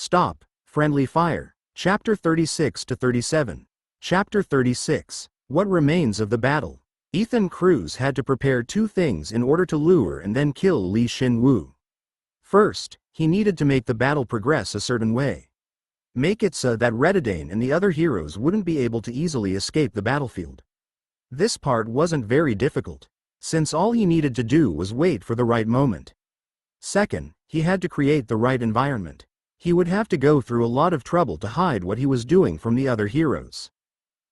Stop, Friendly Fire. Chapter 36 to 37. Chapter 36. What remains of the battle? Ethan Cruz had to prepare two things in order to lure and then kill Shin Woo. First, he needed to make the battle progress a certain way. Make it so that Redidane and the other heroes wouldn't be able to easily escape the battlefield. This part wasn't very difficult, since all he needed to do was wait for the right moment. Second, he had to create the right environment. He would have to go through a lot of trouble to hide what he was doing from the other heroes.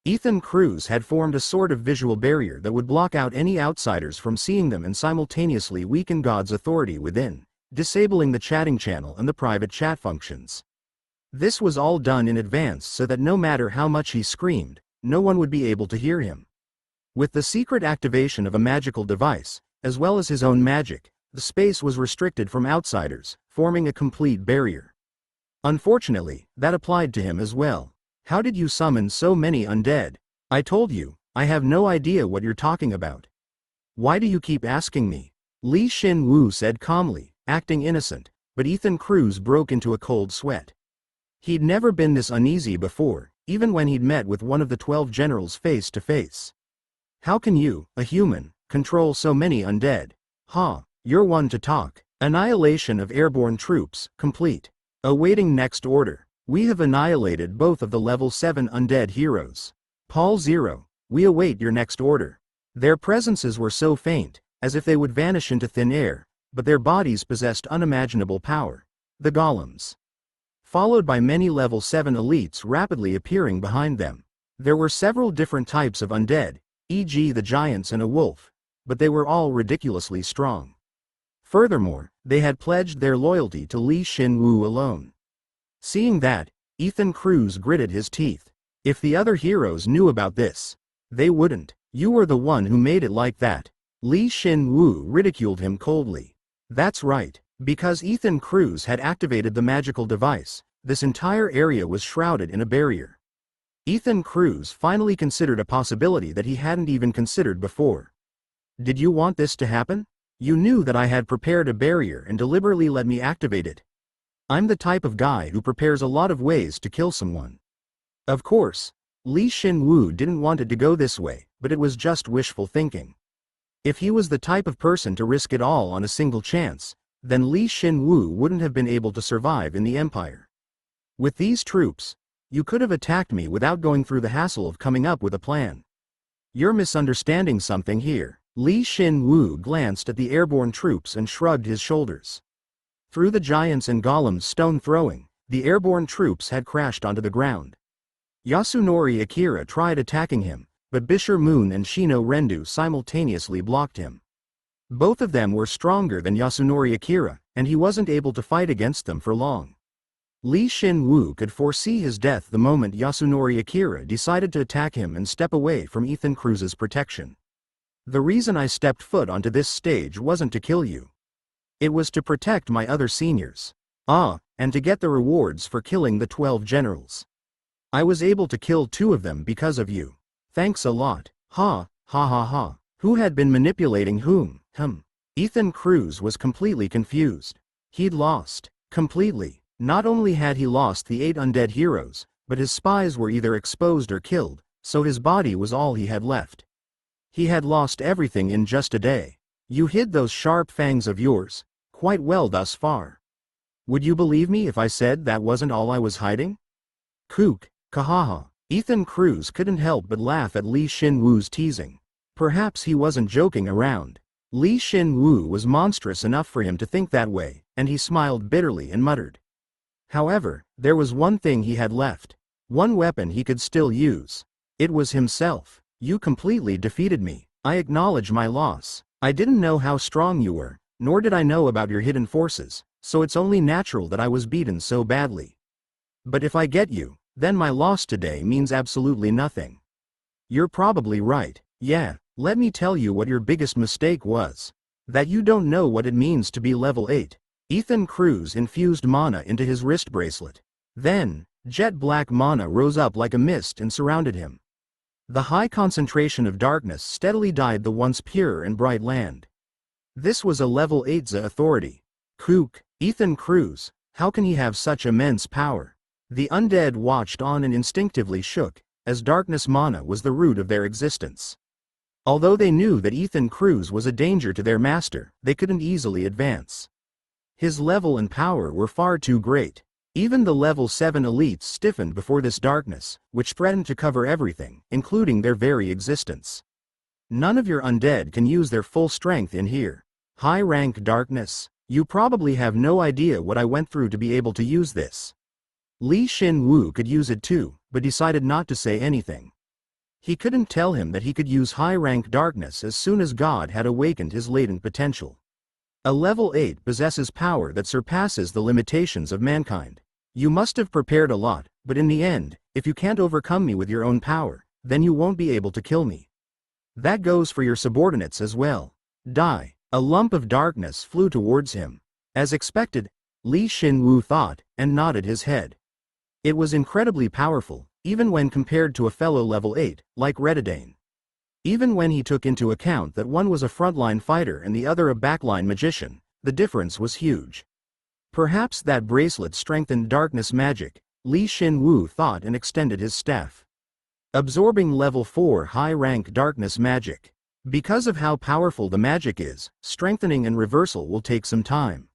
Ethan Cruz had formed a sort of visual barrier that would block out any outsiders from seeing them and simultaneously weaken God's authority within, disabling the chatting channel and the private chat functions. This was all done in advance so that no matter how much he screamed, no one would be able to hear him. With the secret activation of a magical device, as well as his own magic, the space was restricted from outsiders, forming a complete barrier. Unfortunately, that applied to him as well. How did you summon so many undead? I told you, I have no idea what you're talking about. Why do you keep asking me? Shin Woo said calmly, acting innocent, but Ethan Cruz broke into a cold sweat. He'd never been this uneasy before, even when he'd met with one of the 12 generals face to face. How can you, a human, control so many undead? You're one to talk. Annihilation of airborne troops, complete. Awaiting next order. We have annihilated both of the level 7 undead heroes. Paul 0, we await your next order. Their presences were so faint, as if they would vanish into thin air, but their bodies possessed unimaginable power. The golems. Followed by many level 7 elites rapidly appearing behind them. There were several different types of undead, e.g. the giants and a wolf, but they were all ridiculously strong. Furthermore, they had pledged their loyalty to Shin Woo alone. Seeing that, Ethan Cruz gritted his teeth. If the other heroes knew about this, they wouldn't. You were the one who made it like that. Shin Woo ridiculed him coldly. That's right, because Ethan Cruz had activated the magical device, this entire area was shrouded in a barrier. Ethan Cruz finally considered a possibility that he hadn't even considered before. Did you want this to happen? You knew that I had prepared a barrier and deliberately let me activate it. I'm the type of guy who prepares a lot of ways to kill someone. Of course, Shin Woo didn't want it to go this way, but it was just wishful thinking. If he was the type of person to risk it all on a single chance, then Shin Woo wouldn't have been able to survive in the Empire. With these troops, you could have attacked me without going through the hassle of coming up with a plan. You're misunderstanding something here. Shin Woo glanced at the airborne troops and shrugged his shoulders. Through the giants and golems' stone throwing, the airborne troops had crashed onto the ground. Yasunori Akira tried attacking him, but Bisher Moon and Shino Rendu simultaneously blocked him. Both of them were stronger than Yasunori Akira, and he wasn't able to fight against them for long. Shin Woo could foresee his death the moment Yasunori Akira decided to attack him and step away from Ethan Cruz's protection. The reason I stepped foot onto this stage wasn't to kill you. It was to protect my other seniors. And to get the rewards for killing the 12 generals. I was able to kill 2 of them because of you. Thanks a lot. Who had been manipulating whom? Ethan Cruz was completely confused. He'd lost. Completely. Not only had he lost the 8 undead heroes, but his spies were either exposed or killed, so his body was all he had left. He had lost everything in just a day. You hid those sharp fangs of yours quite well thus far. Would you believe me if I said that wasn't all I was hiding? Kook, kahaha. Ethan Cruz couldn't help but laugh at Shin Woo's teasing. Perhaps he wasn't joking around. Shin Woo was monstrous enough for him to think that way, and he smiled bitterly and muttered. However, there was one thing he had left. One weapon he could still use. It was himself. You completely defeated me. I acknowledge my loss. I didn't know how strong you were, nor did I know about your hidden forces, so it's only natural that I was beaten so badly. But if I get you, then my loss today means absolutely nothing. You're probably right. Yeah, let me tell you what your biggest mistake was. That you don't know what it means to be level 8. Ethan Cruz infused mana into his wrist bracelet. Then, jet black mana rose up like a mist and surrounded him. The high concentration of darkness steadily dyed the once pure and bright land. This was a level 8 Za authority. Kook, Ethan Cruz, How can he have such immense power? The undead watched on and instinctively shook, as darkness mana was the root of their existence. Although they knew that Ethan Cruz was a danger to their master, they couldn't easily advance. His level and power were far too great. Even the level 7 elites stiffened before this darkness, which threatened to cover everything, including their very existence. None of your undead can use their full strength in here. High-rank darkness. You probably have no idea what I went through to be able to use this. Shin Woo could use it too, but decided not to say anything. He couldn't tell him that he could use high-rank darkness as soon as God had awakened his latent potential. A level 8 possesses power that surpasses the limitations of mankind. You must have prepared a lot, but in the end, if you can't overcome me with your own power, then you won't be able to kill me. That goes for your subordinates as well. Die. A lump of darkness flew towards him. As expected, Shin Woo thought, and nodded his head. It was incredibly powerful, even when compared to a fellow level 8, like Redidane. Even when he took into account that one was a frontline fighter and the other a backline magician, the difference was huge. Perhaps that bracelet strengthened darkness magic, Shin Woo thought, and extended his staff. Absorbing level 4 high-rank darkness magic. Because of how powerful the magic is, strengthening and reversal will take some time.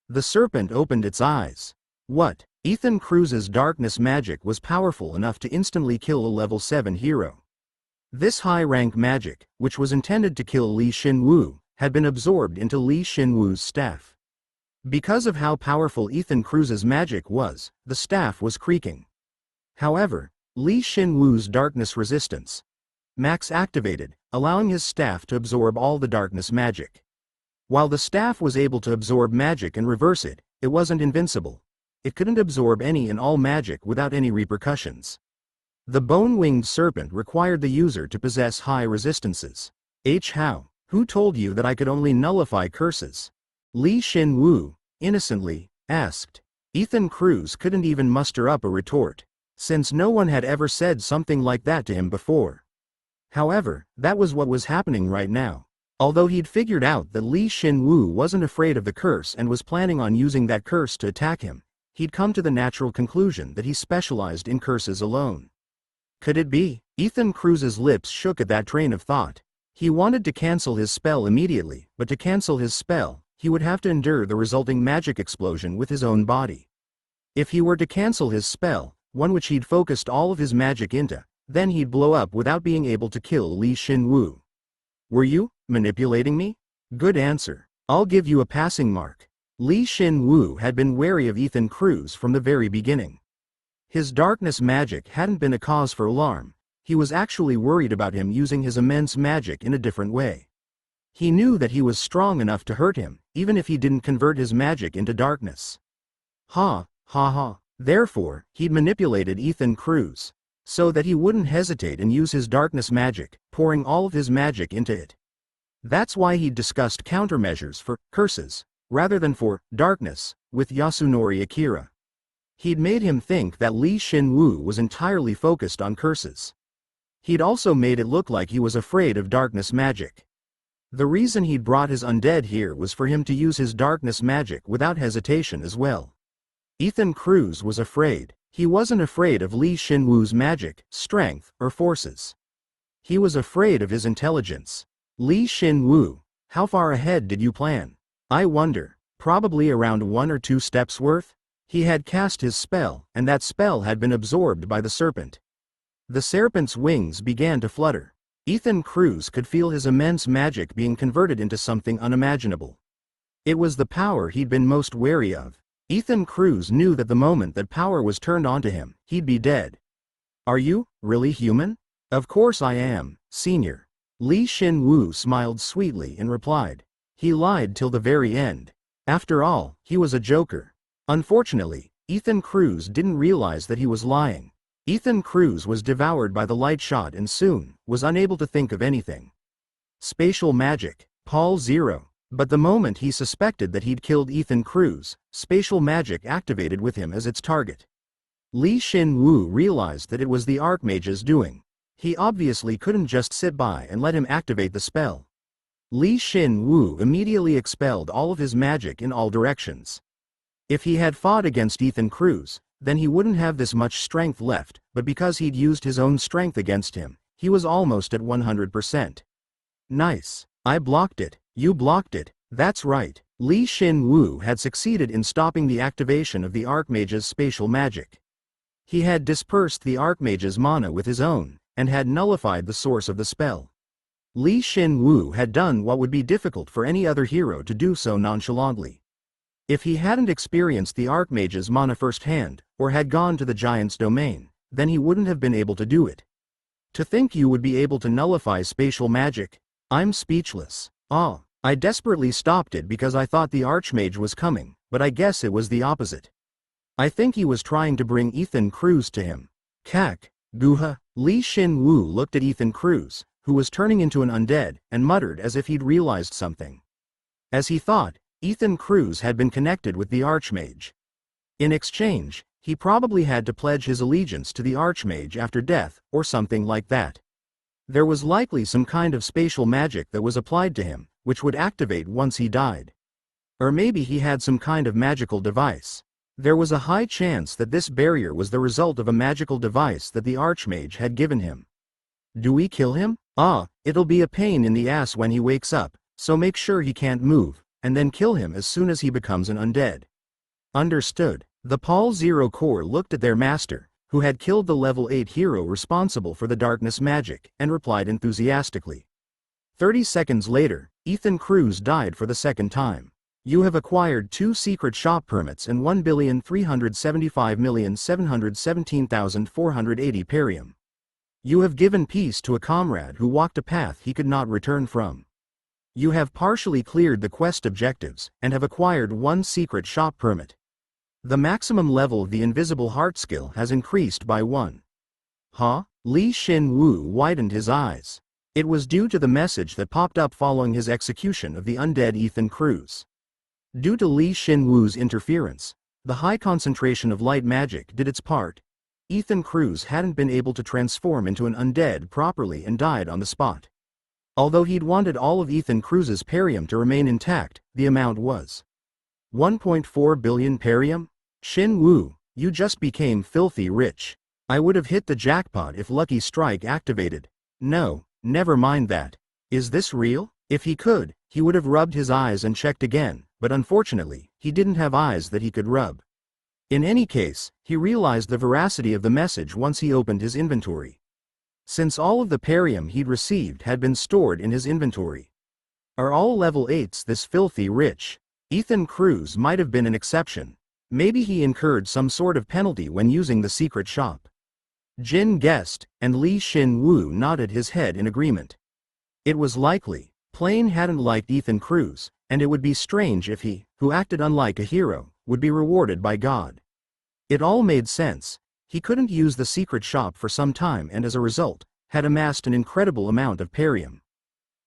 The serpent opened its eyes. What? Ethan Cruz's darkness magic was powerful enough to instantly kill a level 7 hero. This high-rank magic, which was intended to kill Shin Woo, had been absorbed into Shin Woo's staff. Because of how powerful Ethan Cruz's magic was, the staff was creaking. However, Shin Woo's darkness resistance max activated, allowing his staff to absorb all the darkness magic. While the staff was able to absorb magic and reverse it, it wasn't invincible. It couldn't absorb any and all magic without any repercussions. The bone-winged serpent required the user to possess high resistances. How? Who told you that I could only nullify curses? Shin Woo, innocently, asked. Ethan Cruz couldn't even muster up a retort, since no one had ever said something like that to him before. However, that was what was happening right now. Although he'd figured out that Shin Woo wasn't afraid of the curse and was planning on using that curse to attack him, he'd come to the natural conclusion that he specialized in curses alone. Could it be? Ethan Cruz's lips shook at that train of thought. He wanted to cancel his spell immediately, but to cancel his spell, he would have to endure the resulting magic explosion with his own body. If he were to cancel his spell, one which he'd focused all of his magic into, then he'd blow up without being able to kill Shin Woo. Were you manipulating me? Good answer. I'll give you a passing mark. Shin Woo had been wary of Ethan Cruz from the very beginning. His darkness magic hadn't been a cause for alarm. He was actually worried about him using his immense magic in a different way. He knew that he was strong enough to hurt him, even if he didn't convert his magic into darkness. Ha, ha ha. Therefore, he'd manipulated Ethan Cruz, so that he wouldn't hesitate and use his darkness magic, pouring all of his magic into it. That's why he'd discussed countermeasures for curses, rather than for darkness, with Yasunori Akira. He'd made him think that Shin Woo was entirely focused on curses. He'd also made it look like he was afraid of darkness magic. The reason he'd brought his undead here was for him to use his darkness magic without hesitation as well. Ethan Cruz was afraid. He wasn't afraid of Shin Woo's magic, strength, or forces. He was afraid of his intelligence. Shin Woo, how far ahead did you plan? I wonder. Probably around 1 or 2 steps worth? He had cast his spell, and that spell had been absorbed by the serpent. The serpent's wings began to flutter. Ethan Cruz could feel his immense magic being converted into something unimaginable. It was the power he'd been most wary of. Ethan Cruz knew that the moment that power was turned onto him, he'd be dead. Are you really human? Of course I am, Senior. Shin Woo smiled sweetly and replied. He lied till the very end. After all, he was a joker. Unfortunately, Ethan Cruz didn't realize that he was lying. Ethan Cruz was devoured by the light shot and soon was unable to think of anything. Spatial magic, Paul 0. But the moment he suspected that he'd killed Ethan Cruz, spatial magic activated with him as its target. Shin Woo realized that it was the Archmage's doing. He obviously couldn't just sit by and let him activate the spell. Shin Woo immediately expelled all of his magic in all directions. If he had fought against Ethan Cruz, then he wouldn't have this much strength left, but because he'd used his own strength against him, he was almost at 100%. Nice. I blocked it. You blocked it. That's right. Shin Woo had succeeded in stopping the activation of the Archmage's spatial magic. He had dispersed the Archmage's mana with his own, and had nullified the source of the spell. Shin Woo had done what would be difficult for any other hero to do so nonchalantly. If he hadn't experienced the Archmage's mana firsthand, or had gone to the Giant's domain, then he wouldn't have been able to do it. To think you would be able to nullify spatial magic? I'm speechless. I desperately stopped it because I thought the Archmage was coming, but I guess it was the opposite. I think he was trying to bring Ethan Cruz to him. Kak, Guha. Shin Woo looked at Ethan Cruz, who was turning into an undead, and muttered as if he'd realized something. As he thought, Ethan Cruz had been connected with the Archmage. In exchange, he probably had to pledge his allegiance to the Archmage after death, or something like that. There was likely some kind of spatial magic that was applied to him, which would activate once he died. Or maybe he had some kind of magical device. There was a high chance that this barrier was the result of a magical device that the Archmage had given him. Do we kill him? It'll be a pain in the ass when he wakes up, so make sure he can't move, and then kill him as soon as he becomes an undead. Understood. The Paul Zero Corps looked at their master, who had killed the level 8 hero responsible for the darkness magic, and replied enthusiastically. 30 seconds later, Ethan Cruz died for the second time. You have acquired 2 secret shop permits and 1,375,717,480 perium. You have given peace to a comrade who walked a path he could not return from. You have partially cleared the quest objectives, and have acquired 1 secret shop permit. The maximum level of the invisible heart skill has increased by 1. Shin Woo widened his eyes. It was due to the message that popped up following his execution of the undead Ethan Cruz. Due to Shin Woo's interference, the high concentration of light magic did its part. Ethan Cruz hadn't been able to transform into an undead properly and died on the spot. Although he'd wanted all of Ethan Cruz's perium to remain intact, the amount was 1.4 billion perium? Shin Woo, you just became filthy rich. I would have hit the jackpot if Lucky Strike activated. No, never mind that. Is this real? If he could, he would have rubbed his eyes and checked again, but unfortunately, he didn't have eyes that he could rub. In any case, he realized the veracity of the message once he opened his inventory. Since all of the perium he'd received had been stored in his inventory. Are all level 8s this filthy rich? Ethan Cruz might have been an exception. Maybe he incurred some sort of penalty when using the secret shop. Jin guessed, and Shin Woo nodded his head in agreement. It was likely. Plain hadn't liked Ethan Cruz, and it would be strange if he, who acted unlike a hero, would be rewarded by God. It all made sense. He couldn't use the secret shop for some time and as a result, had amassed an incredible amount of perium.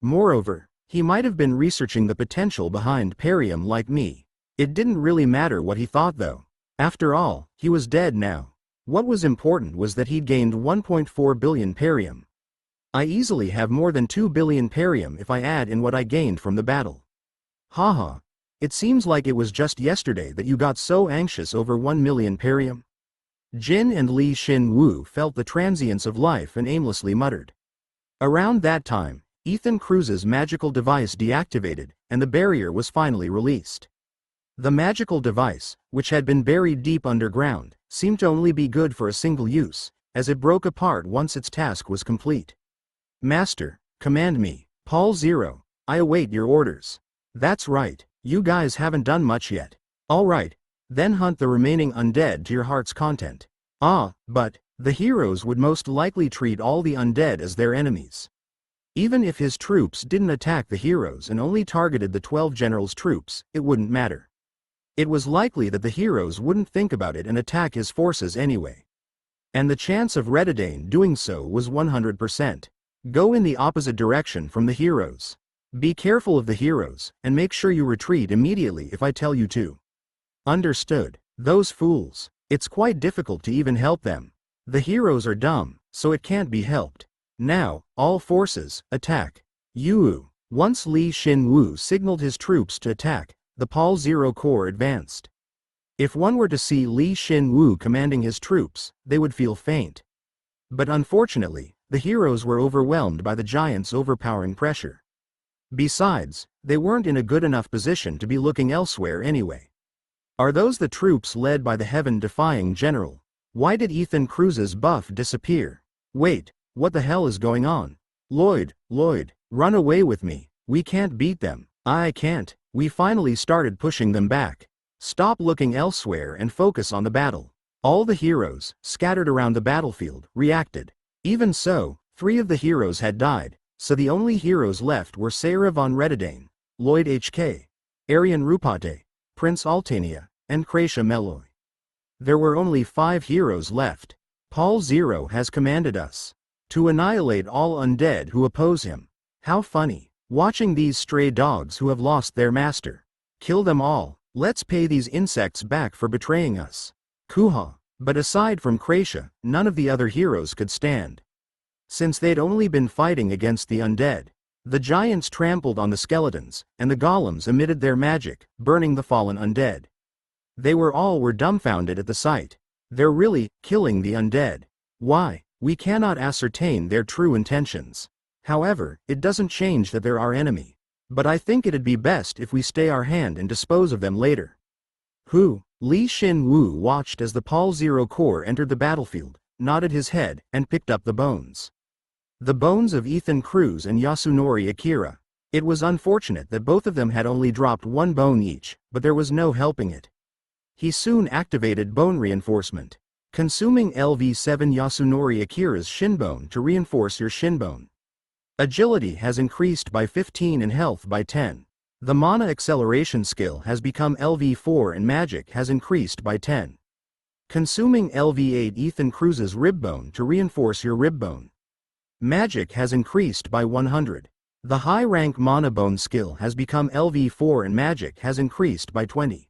Moreover, he might have been researching the potential behind perium like me. It didn't really matter what he thought though. After all, he was dead now. What was important was that he'd gained 1.4 billion perium. I easily have more than 2 billion perium if I add in what I gained from the battle. Haha. It seems like it was just yesterday that you got so anxious over 1 million perium. Jin and Shin Woo felt the transience of life and aimlessly muttered. Around that time, Ethan Cruz's magical device deactivated, and the barrier was finally released. The magical device, which had been buried deep underground, seemed to only be good for a single use, as it broke apart once its task was complete. Master, command me. Paul Zero, I await your orders. That's right, you guys haven't done much yet. Alright, then hunt the remaining undead to your heart's content. But, the heroes would most likely treat all the undead as their enemies. Even if his troops didn't attack the heroes and only targeted the 12 generals' troops, it wouldn't matter. It was likely that the heroes wouldn't think about it and attack his forces anyway. And the chance of Redidane doing so was 100%. Go in the opposite direction from the heroes. Be careful of the heroes, and make sure you retreat immediately if I tell you to. Understood. Those fools. It's quite difficult to even help them. The heroes are dumb, so it can't be helped. Now, all forces, attack. Yu. Once Shin Woo signaled his troops to attack, the Paul Zero Corps advanced. If one were to see Shin Woo commanding his troops, they would feel faint. But unfortunately, the heroes were overwhelmed by the giant's overpowering pressure. Besides, they weren't in a good enough position to be looking elsewhere anyway. Are those the troops led by the heaven-defying general? Why did Ethan Cruz's buff disappear? Wait, what the hell is going on? Lloyd, run away with me. We can't beat them. I can't. We finally started pushing them back. Stop looking elsewhere and focus on the battle. All the heroes, scattered around the battlefield, reacted. Even so, 3 of the heroes had died, so the only heroes left were Sarah von Redidane, Lloyd HK, Arian Rupate, Prince Altania, and Kracia Meloy. There were only 5 heroes left. Paul Zero has commanded us to annihilate all undead who oppose him. How funny, watching these stray dogs who have lost their master. Kill them all. Let's pay these insects back for betraying us. Kuha. But aside from Kracia, none of the other heroes could stand. Since they'd only been fighting against the undead, the giants trampled on the skeletons, and the golems emitted their magic, burning the fallen undead. They were dumbfounded at the sight. They're really killing the undead. Why? We cannot ascertain their true intentions. However, it doesn't change that they're our enemy. But I think it'd be best if we stay our hand and dispose of them later. Who? Shin Woo watched as the Paul Zero Corps entered the battlefield, nodded his head, and picked up the bones. The bones of Ethan Cruz and Yasunori Akira. It was unfortunate that both of them had only dropped 1 bone each, but there was no helping it. He soon activated bone reinforcement, consuming LV7 Yasunori Akira's shinbone to reinforce your shinbone. Agility has increased by 15 and health by 10. The mana acceleration skill has become LV4 and magic has increased by 10. Consuming LV8 Ethan Cruz's ribbone to reinforce your ribbone. Magic has increased by 100. The high rank mana bone skill has become LV4 and magic has increased by 20.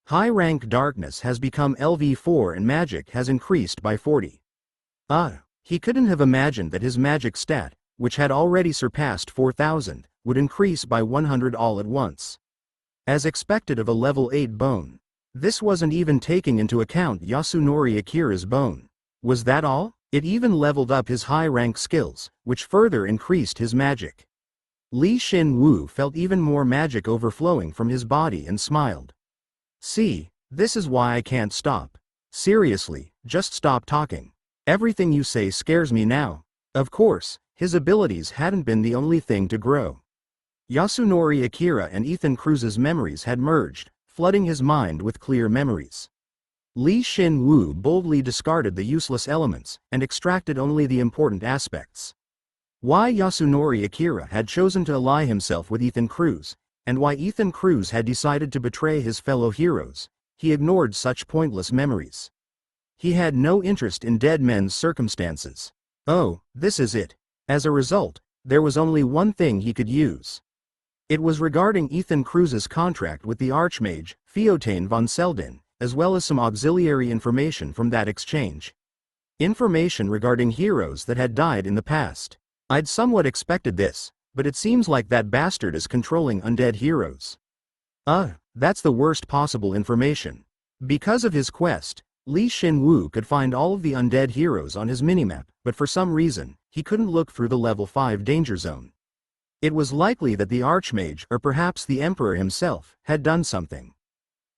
High rank darkness has become LV4 and magic has increased by 40. He couldn't have imagined that his magic stat, which had already surpassed 4,000, would increase by 100 all at once. As expected of a level 8 bone. This wasn't even taking into account Yasunori Akira's bone. Was that all? It even leveled up his high rank skills, which further increased his magic. Shin Woo felt even more magic overflowing from his body and smiled. See, this is why I can't stop. Seriously, just stop talking. Everything you say scares me now. Of course, his abilities hadn't been the only thing to grow. Yasunori Akira and Ethan Cruz's memories had merged, flooding his mind with clear memories. Shin Woo boldly discarded the useless elements, and extracted only the important aspects. Why Yasunori Akira had chosen to ally himself with Ethan Cruz, and why Ethan Cruz had decided to betray his fellow heroes, he ignored such pointless memories. He had no interest in dead men's circumstances. Oh, this is it. As a result, there was only one thing he could use. It was regarding Ethan Cruz's contract with the Archmage, Theotane von Selden, as well as some auxiliary information from that exchange. Information regarding heroes that had died in the past. I'd somewhat expected this, but it seems like that bastard is controlling undead heroes. That's the worst possible information. Because of his quest, Shin Woo could find all of the undead heroes on his minimap, but for some reason, he couldn't look through the level 5 danger zone. It was likely that the Archmage, or perhaps the Emperor himself, had done something.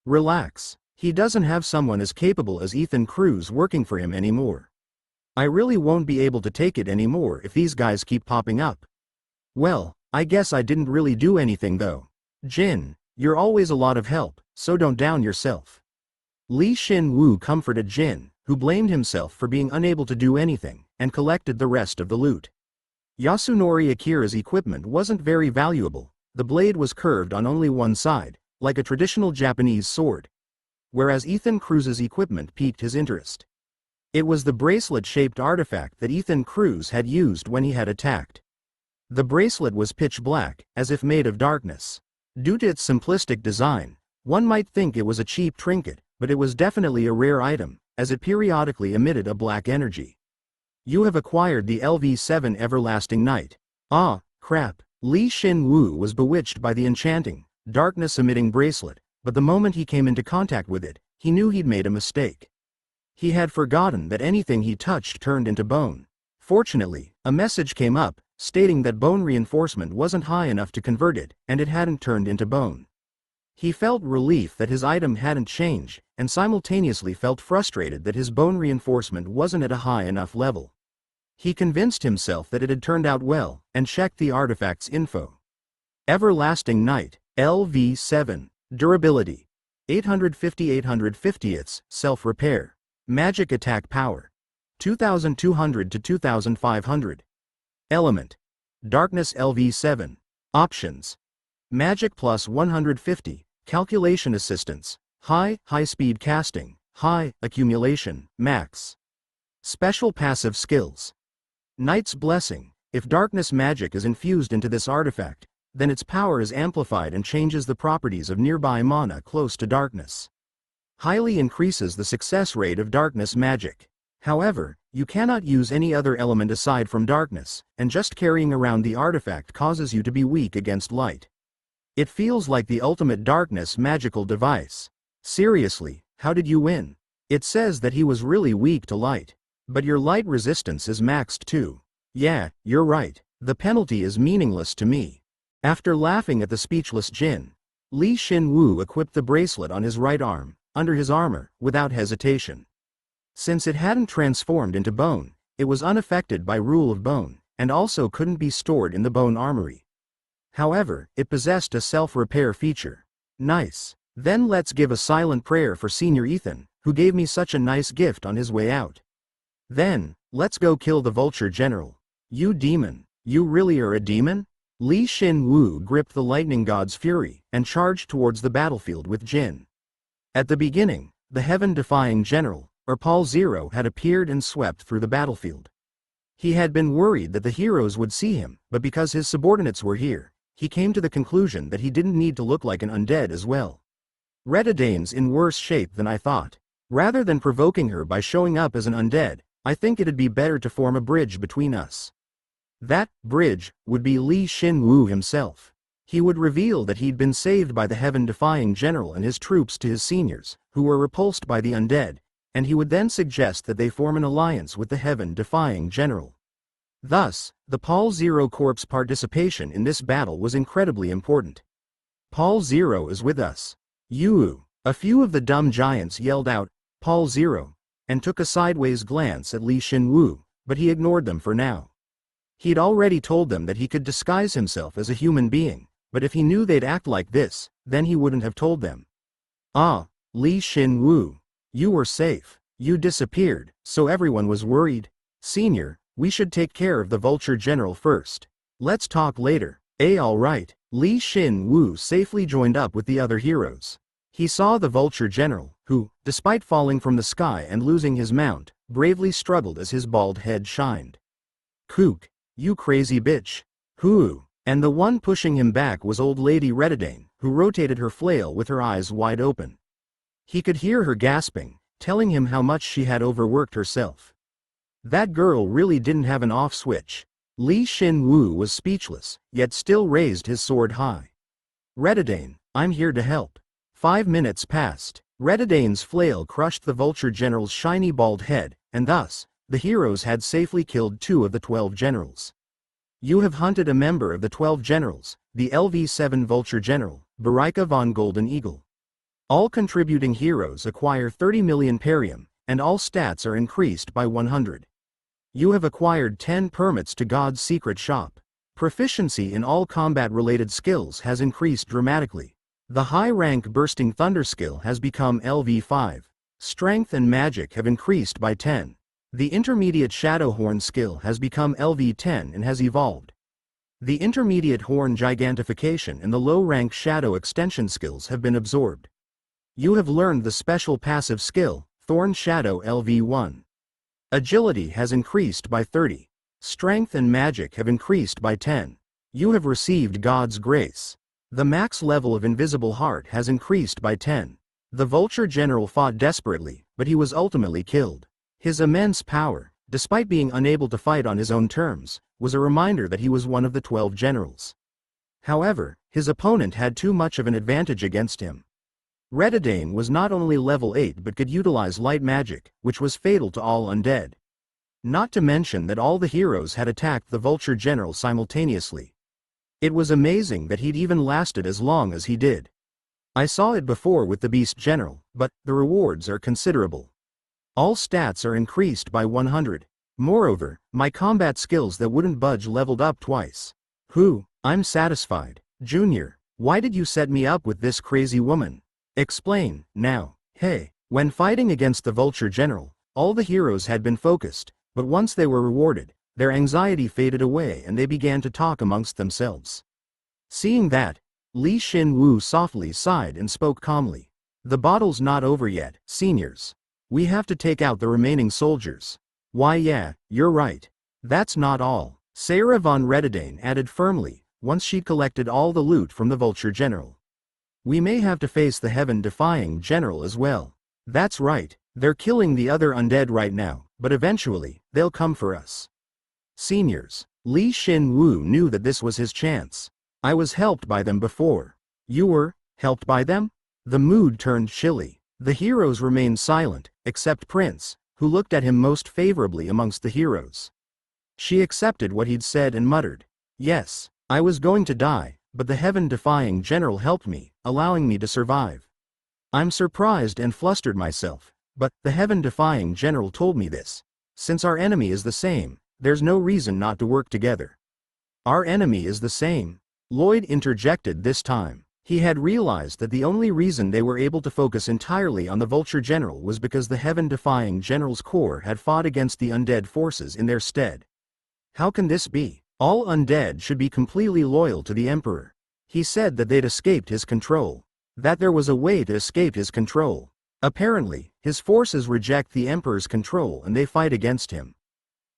Relax. He doesn't have someone as capable as Ethan Cruz working for him anymore. I really won't be able to take it anymore if these guys keep popping up. Well, I guess I didn't really do anything though. Jin, you're always a lot of help, so don't down yourself. Shin Woo comforted Jin, who blamed himself for being unable to do anything, and collected the rest of the loot. Yasunori Akira's equipment wasn't very valuable. The blade was curved on only one side, like a traditional Japanese sword. Whereas Ethan Cruz's equipment piqued his interest. It was the bracelet-shaped artifact that Ethan Cruz had used when he had attacked. The bracelet was pitch black, as if made of darkness. Due to its simplistic design, one might think it was a cheap trinket, but it was definitely a rare item, as it periodically emitted a black energy. You have acquired the LV7 Everlasting Night. Ah, crap. Shin Woo was bewitched by the enchanting, darkness-emitting bracelet, but the moment he came into contact with it, he knew he'd made a mistake. He had forgotten that anything he touched turned into bone. Fortunately, a message came up, stating that bone reinforcement wasn't high enough to convert it, and it hadn't turned into bone. He felt relief that his item hadn't changed, and simultaneously felt frustrated that his bone reinforcement wasn't at a high enough level. He convinced himself that it had turned out well, and checked the artifact's info. Everlasting Night, LV7, Durability, 850/850, Self-Repair, Magic Attack Power, 2200 to 2500. Element, Darkness LV7. Options, Magic plus 150, Calculation Assistance, High-Speed Casting, High Accumulation, Max. Special Passive Skills. Night's Blessing. If darkness magic is infused into this artifact, then its power is amplified and changes the properties of nearby mana close to darkness. Highly increases the success rate of darkness magic. However, you cannot use any other element aside from darkness, and just carrying around the artifact causes you to be weak against light. It feels like the ultimate darkness magical device. Seriously, how did you win? It says that he was really weak to light. But your light resistance is maxed too. Yeah, you're right. The penalty is meaningless to me. After laughing at the speechless Jin, Shin Woo equipped the bracelet on his right arm, under his armor, without hesitation. Since it hadn't transformed into bone, it was unaffected by rule of bone, and also couldn't be stored in the bone armory. However, it possessed a self-repair feature. Nice. Then let's give a silent prayer for Senior Ethan, who gave me such a nice gift on his way out. Then, let's go kill the Vulture General. You demon, you really are a demon? Shin Woo gripped the lightning god's fury, and charged towards the battlefield with Jin. At the beginning, the heaven-defying general, or Paul Zero, had appeared and swept through the battlefield. He had been worried that the heroes would see him, but because his subordinates were here, he came to the conclusion that he didn't need to look like an undead as well. Redadane's in worse shape than I thought. Rather than provoking her by showing up as an undead, I think it'd be better to form a bridge between us. That bridge would be Shin Woo himself. He would reveal that he'd been saved by the heaven-defying general and his troops to his seniors, who were repulsed by the undead, and he would then suggest that they form an alliance with the heaven-defying general. Thus, the Paul Zero Corp's participation in this battle was incredibly important. Paul Zero is with us. Yoo! A few of the dumb giants yelled out, Paul Zero, and took a sideways glance at Shin Woo, but he ignored them for now. He'd already told them that he could disguise himself as a human being, but if he knew they'd act like this, then he wouldn't have told them. Ah, Shin Woo. You were safe. You disappeared, so everyone was worried. Senior, we should take care of the Vulture General first. Let's talk later. Alright. Shin Woo safely joined up with the other heroes. He saw the Vulture General, who, despite falling from the sky and losing his mount, bravely struggled as his bald head shined. Kook, you crazy bitch. Hoo. And the one pushing him back was old lady Redadane, who rotated her flail with her eyes wide open. He could hear her gasping, telling him how much she had overworked herself. That girl really didn't have an off switch. Shin Woo was speechless, yet still raised his sword high. Redadane, I'm here to help. 5 minutes passed. Redadane's flail crushed the Vulture General's shiny bald head, and thus, the heroes had safely killed 2 of the 12 generals. You have hunted a member of the 12 generals, the LV7 Vulture General, Barika von Golden Eagle. All contributing heroes acquire 30 million perium, and all stats are increased by 100. You have acquired 10 permits to God's secret shop. Proficiency in all combat-related skills has increased dramatically. The high-rank Bursting Thunder skill has become LV5. Strength and magic have increased by 10. The intermediate Shadow Horn skill has become LV10 and has evolved. The intermediate Horn Gigantification and the low-rank Shadow Extension skills have been absorbed. You have learned the special passive skill, Thorn Shadow LV1. Agility has increased by 30. Strength and magic have increased by 10. You have received God's grace. The max level of Invisible Heart has increased by 10. The Vulture General fought desperately, but he was ultimately killed. His immense power, despite being unable to fight on his own terms, was a reminder that he was one of the 12 generals. However, his opponent had too much of an advantage against him. Redadane was not only level 8 but could utilize light magic, which was fatal to all undead. Not to mention that all the heroes had attacked the Vulture General simultaneously. It was amazing that he'd even lasted as long as he did. I saw it before with the Beast General, but the rewards are considerable. All stats are increased by 100. Moreover, my combat skills that wouldn't budge leveled up twice. I'm satisfied. Junior, why did you set me up with this crazy woman? Explain, now. Hey, when fighting against the Vulture General, all the heroes had been focused, but once they were rewarded, their anxiety faded away and they began to talk amongst themselves. Seeing that, Shin Woo softly sighed and spoke calmly. The battle's not over yet, seniors. We have to take out the remaining soldiers. Why yeah, you're right. That's not all, Sarah von Redadane added firmly, once she'd collected all the loot from the Vulture General. We may have to face the heaven-defying general as well. That's right, they're killing the other undead right now, but eventually, they'll come for us. Seniors, Shin Woo knew that this was his chance. I was helped by them before. You were helped by them? The mood turned chilly. The heroes remained silent, except Prince, who looked at him most favorably amongst the heroes. She accepted what he'd said and muttered, yes, I was going to die, but the heaven-defying general helped me, allowing me to survive. I'm surprised and flustered myself, but the heaven-defying general told me this. Since our enemy is the same, there's no reason not to work together. Our enemy is the same. Lloyd interjected this time. He had realized that the only reason they were able to focus entirely on the Vulture General was because the heaven-defying general's corps had fought against the undead forces in their stead. How can this be? All undead should be completely loyal to the Emperor. He said that they'd escaped his control. That there was a way to escape his control. Apparently, his forces reject the Emperor's control and they fight against him.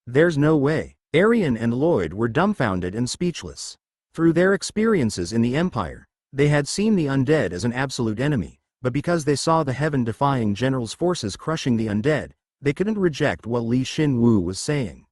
There's no way. Arian and Lloyd were dumbfounded and speechless. Through their experiences in the Empire, they had seen the undead as an absolute enemy, but because they saw the heaven-defying general's forces crushing the undead, they couldn't reject what Shin Woo was saying.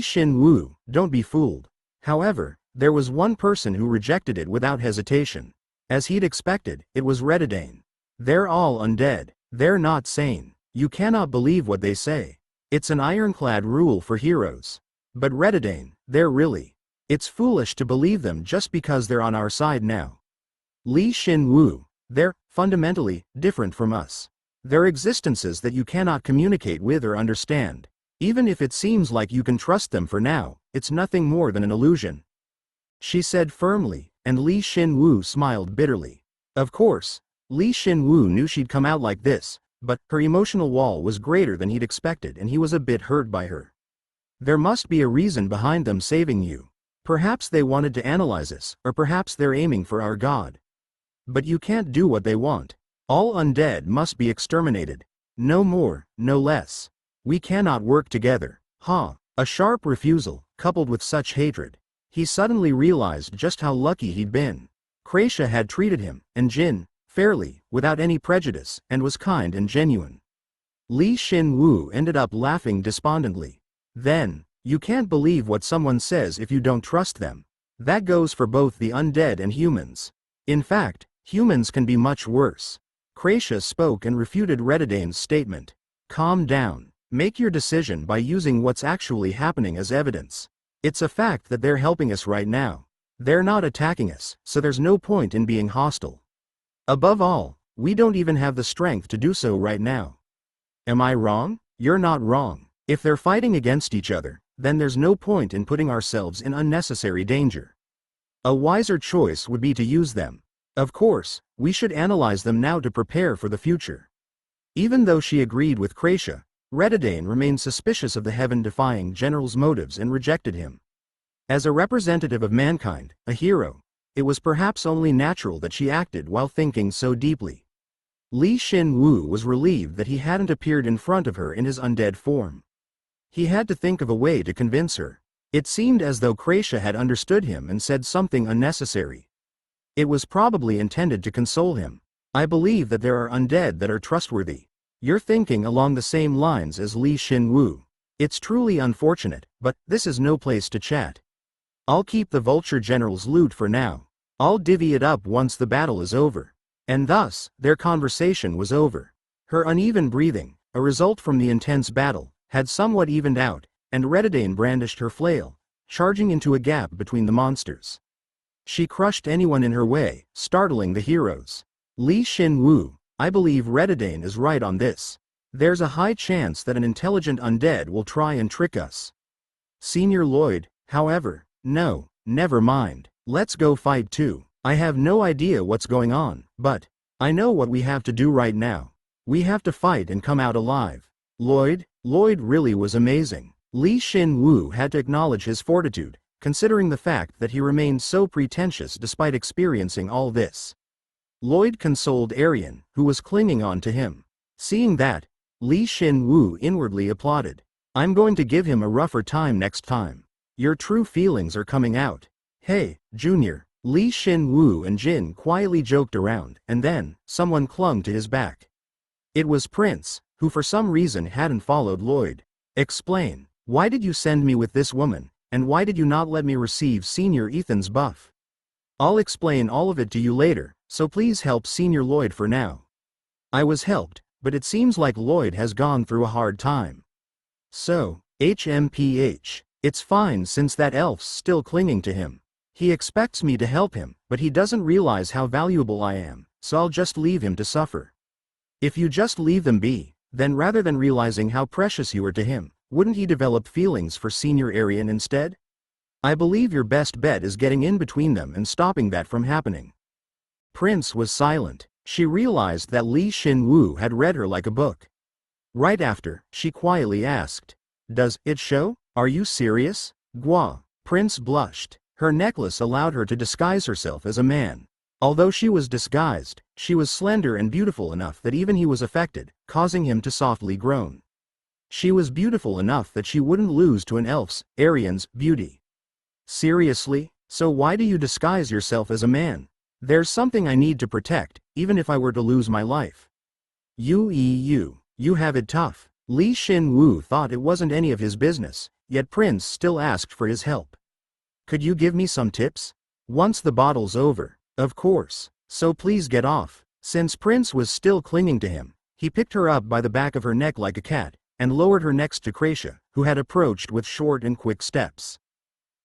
Shin Woo, don't be fooled. However, there was one person who rejected it without hesitation. As he'd expected, it was Redadane. They're all undead. They're not sane. You cannot believe what they say. It's an ironclad rule for heroes. But Redadane, they're really. It's foolish to believe them just because they're on our side now. Shin Woo, they're, fundamentally, different from us. They're existences that you cannot communicate with or understand. Even if it seems like you can trust them for now, it's nothing more than an illusion. She said firmly, and Shin Woo smiled bitterly. Of course, Shin Woo knew she'd come out like this, but her emotional wall was greater than he'd expected and he was a bit hurt by her. There must be a reason behind them saving you. Perhaps they wanted to analyze us, or perhaps they're aiming for our god. But you can't do what they want. All undead must be exterminated. No more, no less. We cannot work together. A sharp refusal, coupled with such hatred. He suddenly realized just how lucky he'd been. Kracia had treated him, and Jin, fairly, without any prejudice, and was kind and genuine. Shin Woo ended up laughing despondently. Then, you can't believe what someone says if you don't trust them. That goes for both the undead and humans. In fact, humans can be much worse. Kracia spoke and refuted Redadane's statement. Calm down. Make your decision by using what's actually happening as evidence. It's a fact that they're helping us right now. They're not attacking us, so there's no point in being hostile. Above all, we don't even have the strength to do so right now. Am I wrong? You're not wrong. If they're fighting against each other, then there's no point in putting ourselves in unnecessary danger. A wiser choice would be to use them. Of course, we should analyze them now to prepare for the future. Even though she agreed with Kracia, Redadane remained suspicious of the heaven-defying general's motives and rejected him. As a representative of mankind, a hero, it was perhaps only natural that she acted while thinking so deeply. Shin Woo was relieved that he hadn't appeared in front of her in his undead form. He had to think of a way to convince her. It seemed as though Kracia had understood him and said something unnecessary. It was probably intended to console him. I believe that there are undead that are trustworthy. You're thinking along the same lines as Shin Woo. It's truly unfortunate, but this is no place to chat. I'll keep the Vulture General's loot for now. I'll divvy it up once the battle is over. And thus, their conversation was over. Her uneven breathing, a result from the intense battle, had somewhat evened out, and Redidane brandished her flail, charging into a gap between the monsters. She crushed anyone in her way, startling the heroes. Shin Woo, I believe Redidane is right on this. There's a high chance that an intelligent undead will try and trick us. Senior Lloyd, however, no, never mind. Let's go fight too. I have no idea what's going on, but I know what we have to do right now. We have to fight and come out alive. Lloyd really was amazing. Shin Woo had to acknowledge his fortitude, considering the fact that he remained so pretentious despite experiencing all this. Lloyd consoled Arian, who was clinging on to him. Seeing that, Shin Woo inwardly applauded. I'm going to give him a rougher time next time. Your true feelings are coming out. Hey, Junior. Shin Woo and Jin quietly joked around, and then, someone clung to his back. It was Prince, who for some reason hadn't followed Lloyd. Explain. Why did you send me with this woman, and why did you not let me receive Senior Ethan's buff? I'll explain all of it to you later, so please help Senior Lloyd for now. I was helped, but it seems like Lloyd has gone through a hard time. So, HMPH. It's fine since that elf's still clinging to him. He expects me to help him, but he doesn't realize how valuable I am, so I'll just leave him to suffer. If you just leave them be, then rather than realizing how precious you are to him, wouldn't he develop feelings for Senior Arian instead? I believe your best bet is getting in between them and stopping that from happening. Prince was silent. She realized that Shin Woo had read her like a book. Right after, she quietly asked, "Does it show? Are you serious?" Gwa. Prince blushed. Her necklace allowed her to disguise herself as a man. Although she was disguised, she was slender and beautiful enough that even he was affected, causing him to softly groan. She was beautiful enough that she wouldn't lose to an elf's, Arian's, beauty. Seriously? So why do you disguise yourself as a man? There's something I need to protect, even if I were to lose my life. You have it tough. Shin Woo thought it wasn't any of his business, yet Prince still asked for his help. Could you give me some tips? Once the battle's over, of course, so please get off. Since Prince was still clinging to him, he picked her up by the back of her neck like a cat, and lowered her next to Kracia, who had approached with short and quick steps.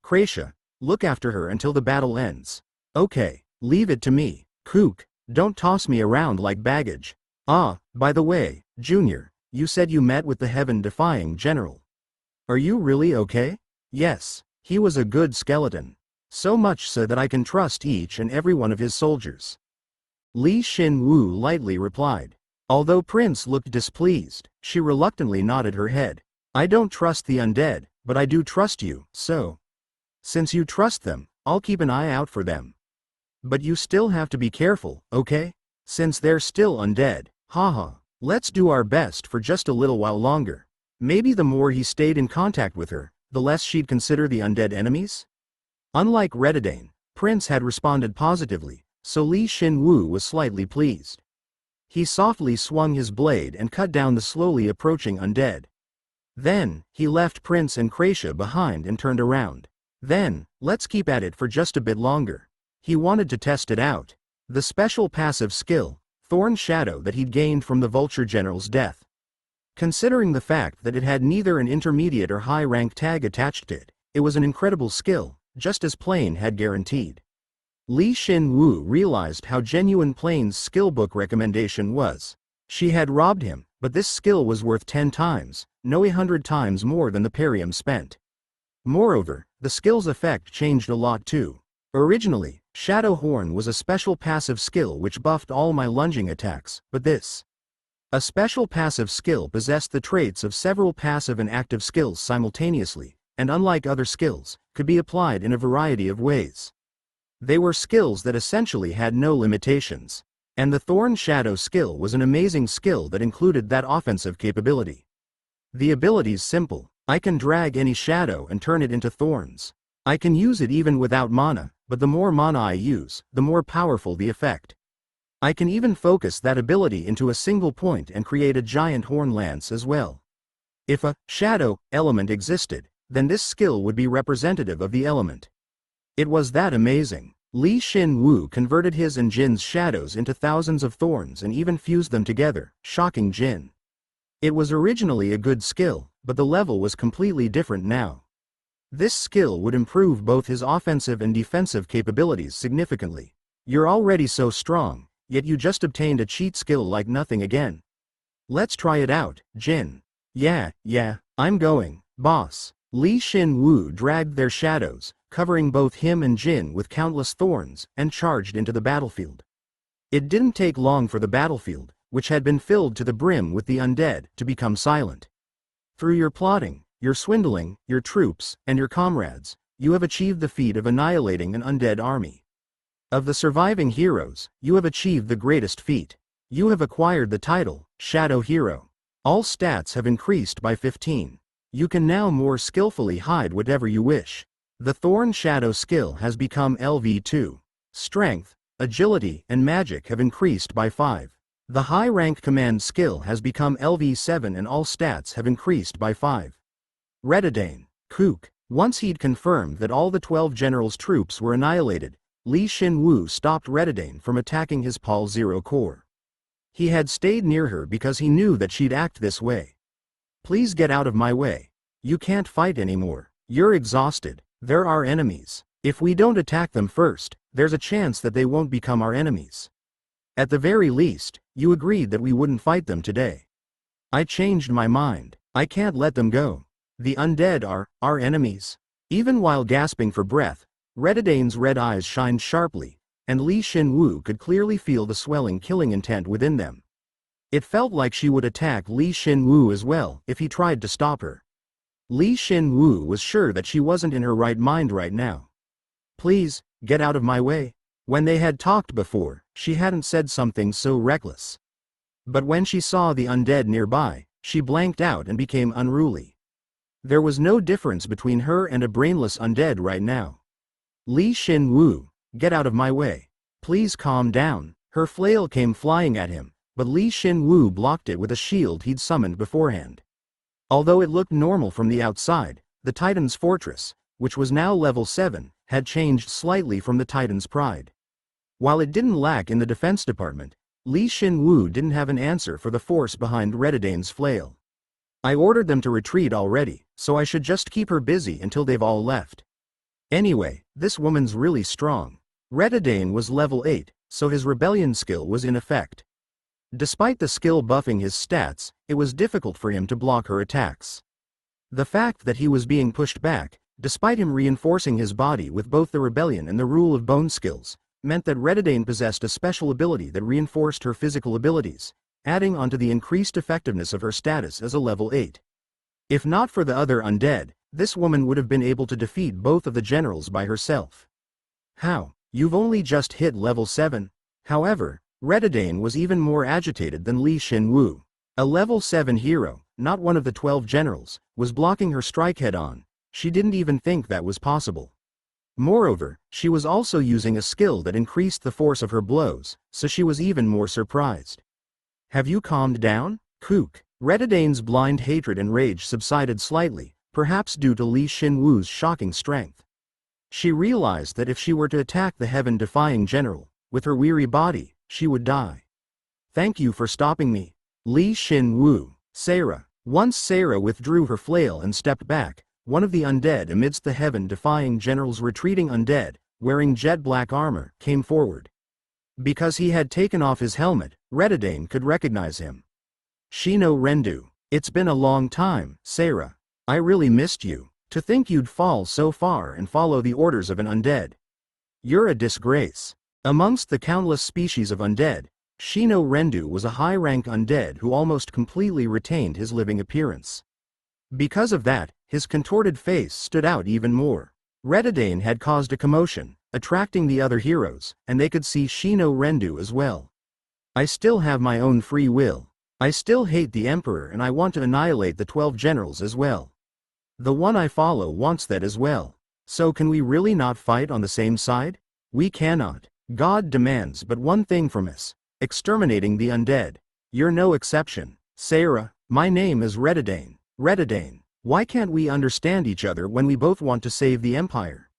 Kracia, look after her until the battle ends. Okay, leave it to me. Kook, don't toss me around like baggage. Ah, by the way, Junior, you said you met with the heaven-defying general. Are you really okay? Yes, he was a good skeleton. So much so that I can trust each and every one of his soldiers. Shin Woo lightly replied. Although Prince looked displeased, she reluctantly nodded her head. I don't trust the undead, but I do trust you, so. Since you trust them, I'll keep an eye out for them. But you still have to be careful, okay? Since they're still undead, haha. Let's do our best for just a little while longer. Maybe the more he stayed in contact with her, the less she'd consider the undead enemies? Unlike Redidane, Prince had responded positively, so Shin Woo was slightly pleased. He softly swung his blade and cut down the slowly approaching undead. Then, he left Prince and Kracia behind and turned around. Then, let's keep at it for just a bit longer. He wanted to test it out. The special passive skill, Thorn Shadow, that he'd gained from the Vulture General's death. Considering the fact that it had neither an intermediate or high rank tag attached to it, it was an incredible skill, just as Plane had guaranteed. Shin Woo realized how genuine Plane's skill book recommendation was. She had robbed him, but this skill was worth 10 times, no 100 times more than the Parium spent. Moreover, the skill's effect changed a lot too. Originally, Shadow Horn was a special passive skill which buffed all my lunging attacks, but this. A special passive skill possessed the traits of several passive and active skills simultaneously, and unlike other skills, could be applied in a variety of ways. They were skills that essentially had no limitations. And the Thorn Shadow skill was an amazing skill that included that offensive capability. The ability's simple. I can drag any shadow and turn it into thorns. I can use it even without mana, but the more mana I use, the more powerful the effect. I can even focus that ability into a single point and create a giant horn lance as well. If a shadow element existed, then this skill would be representative of the element. It was that amazing. Shin Woo converted his and Jin's shadows into thousands of thorns and even fused them together, shocking Jin. It was originally a good skill, but the level was completely different now. This skill would improve both his offensive and defensive capabilities significantly. You're already so strong, yet you just obtained a cheat skill like nothing again. Let's try it out, Jin. Yeah, I'm going, boss. Shin Woo dragged their shadows, covering both him and Jin with countless thorns, and charged into the battlefield. It didn't take long for the battlefield, which had been filled to the brim with the undead, to become silent. Through your plotting, your swindling, your troops, and your comrades, you have achieved the feat of annihilating an undead army. Of the surviving heroes, you have achieved the greatest feat. You have acquired the title, Shadow Hero. All stats have increased by 15. You can now more skillfully hide whatever you wish. The Thorn Shadow skill has become LV2. Strength, agility, and magic have increased by 5. The high rank command skill has become LV7 and all stats have increased by 5. Redidane, Kook. Once he'd confirmed that all the 12 generals' troops were annihilated, Shin Woo stopped Redidane from attacking his Pal Zero Core. He had stayed near her because he knew that she'd act this way. Please get out of my way. You can't fight anymore. You're exhausted. There are enemies. If we don't attack them first, there's a chance that they won't become our enemies. At the very least, you agreed that we wouldn't fight them today. I changed my mind. I can't let them go. The undead are our enemies. Even while gasping for breath, Redidane's red eyes shined sharply, and Shin Woo could clearly feel the swelling killing intent within them. It felt like she would attack Shin Woo as well if he tried to stop her. Shin Woo was sure that she wasn't in her right mind right now. Please, get out of my way. When they had talked before, she hadn't said something so reckless. But when she saw the undead nearby, she blanked out and became unruly. There was no difference between her and a brainless undead right now. Shin Woo, get out of my way. Please calm down. Her flail came flying at him, but Shin Woo blocked it with a shield he'd summoned beforehand. Although it looked normal from the outside, the Titan's fortress, which was now level 7, had changed slightly from the Titan's pride. While it didn't lack in the defense department, Shin Woo didn't have an answer for the force behind Redidane's flail. I ordered them to retreat already, so I should just keep her busy until they've all left. Anyway, this woman's really strong. Redidane was level 8, so his rebellion skill was in effect. Despite the skill buffing his stats, it was difficult for him to block her attacks. The fact that he was being pushed back, despite him reinforcing his body with both the rebellion and the rule of bone skills, meant that Redidane possessed a special ability that reinforced her physical abilities, adding onto the increased effectiveness of her status as a level 8. If not for the other undead, this woman would have been able to defeat both of the generals by herself. How? You've only just hit level 7? However, Redidane was even more agitated than Shin Woo. A level 7 hero, not one of the 12 generals, was blocking her strike head-on. She didn't even think that was possible. Moreover, she was also using a skill that increased the force of her blows, so she was even more surprised. Have you calmed down, Kook? Redidane's blind hatred and rage subsided slightly, perhaps due to Shin Woo's shocking strength. She realized that if she were to attack the heaven-defying general, with her weary body, she would die. Thank you for stopping me. Shin Woo. Sarah. Once Sarah withdrew her flail and stepped back, one of the undead amidst the heaven-defying general's retreating undead, wearing jet-black armor, came forward. Because he had taken off his helmet, Redidane could recognize him. Shino Rendu. It's been a long time, Sarah. I really missed you. To think you'd fall so far and follow the orders of an undead. You're a disgrace. Amongst the countless species of undead, Shino Rendu was a high-rank undead who almost completely retained his living appearance. Because of that, his contorted face stood out even more. Redidane had caused a commotion, attracting the other heroes, and they could see Shino Rendu as well. I still have my own free will. I still hate the Emperor and I want to annihilate the 12 generals as well. The one I follow wants that as well. So can we really not fight on the same side? We cannot. God demands but one thing from us. Exterminating the undead. You're no exception. Sarah, my name is Redidane. Redidane, why can't we understand each other when we both want to save the Empire?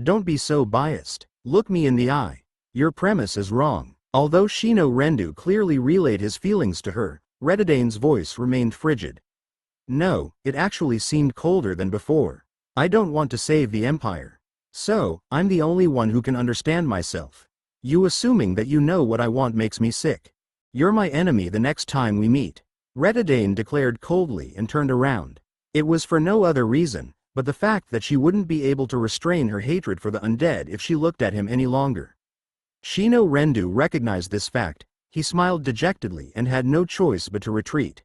Don't be so biased. Look me in the eye. Your premise is wrong. Although Shino Rendu clearly relayed his feelings to her, Redadane's voice remained frigid. No, it actually seemed colder than before. I don't want to save the Empire. So, I'm the only one who can understand myself. You assuming that you know what I want makes me sick. You're my enemy the next time we meet. Redadane declared coldly and turned around. It was for no other reason, but the fact that she wouldn't be able to restrain her hatred for the undead if she looked at him any longer. Shino Rendu recognized this fact. He smiled dejectedly and had no choice but to retreat.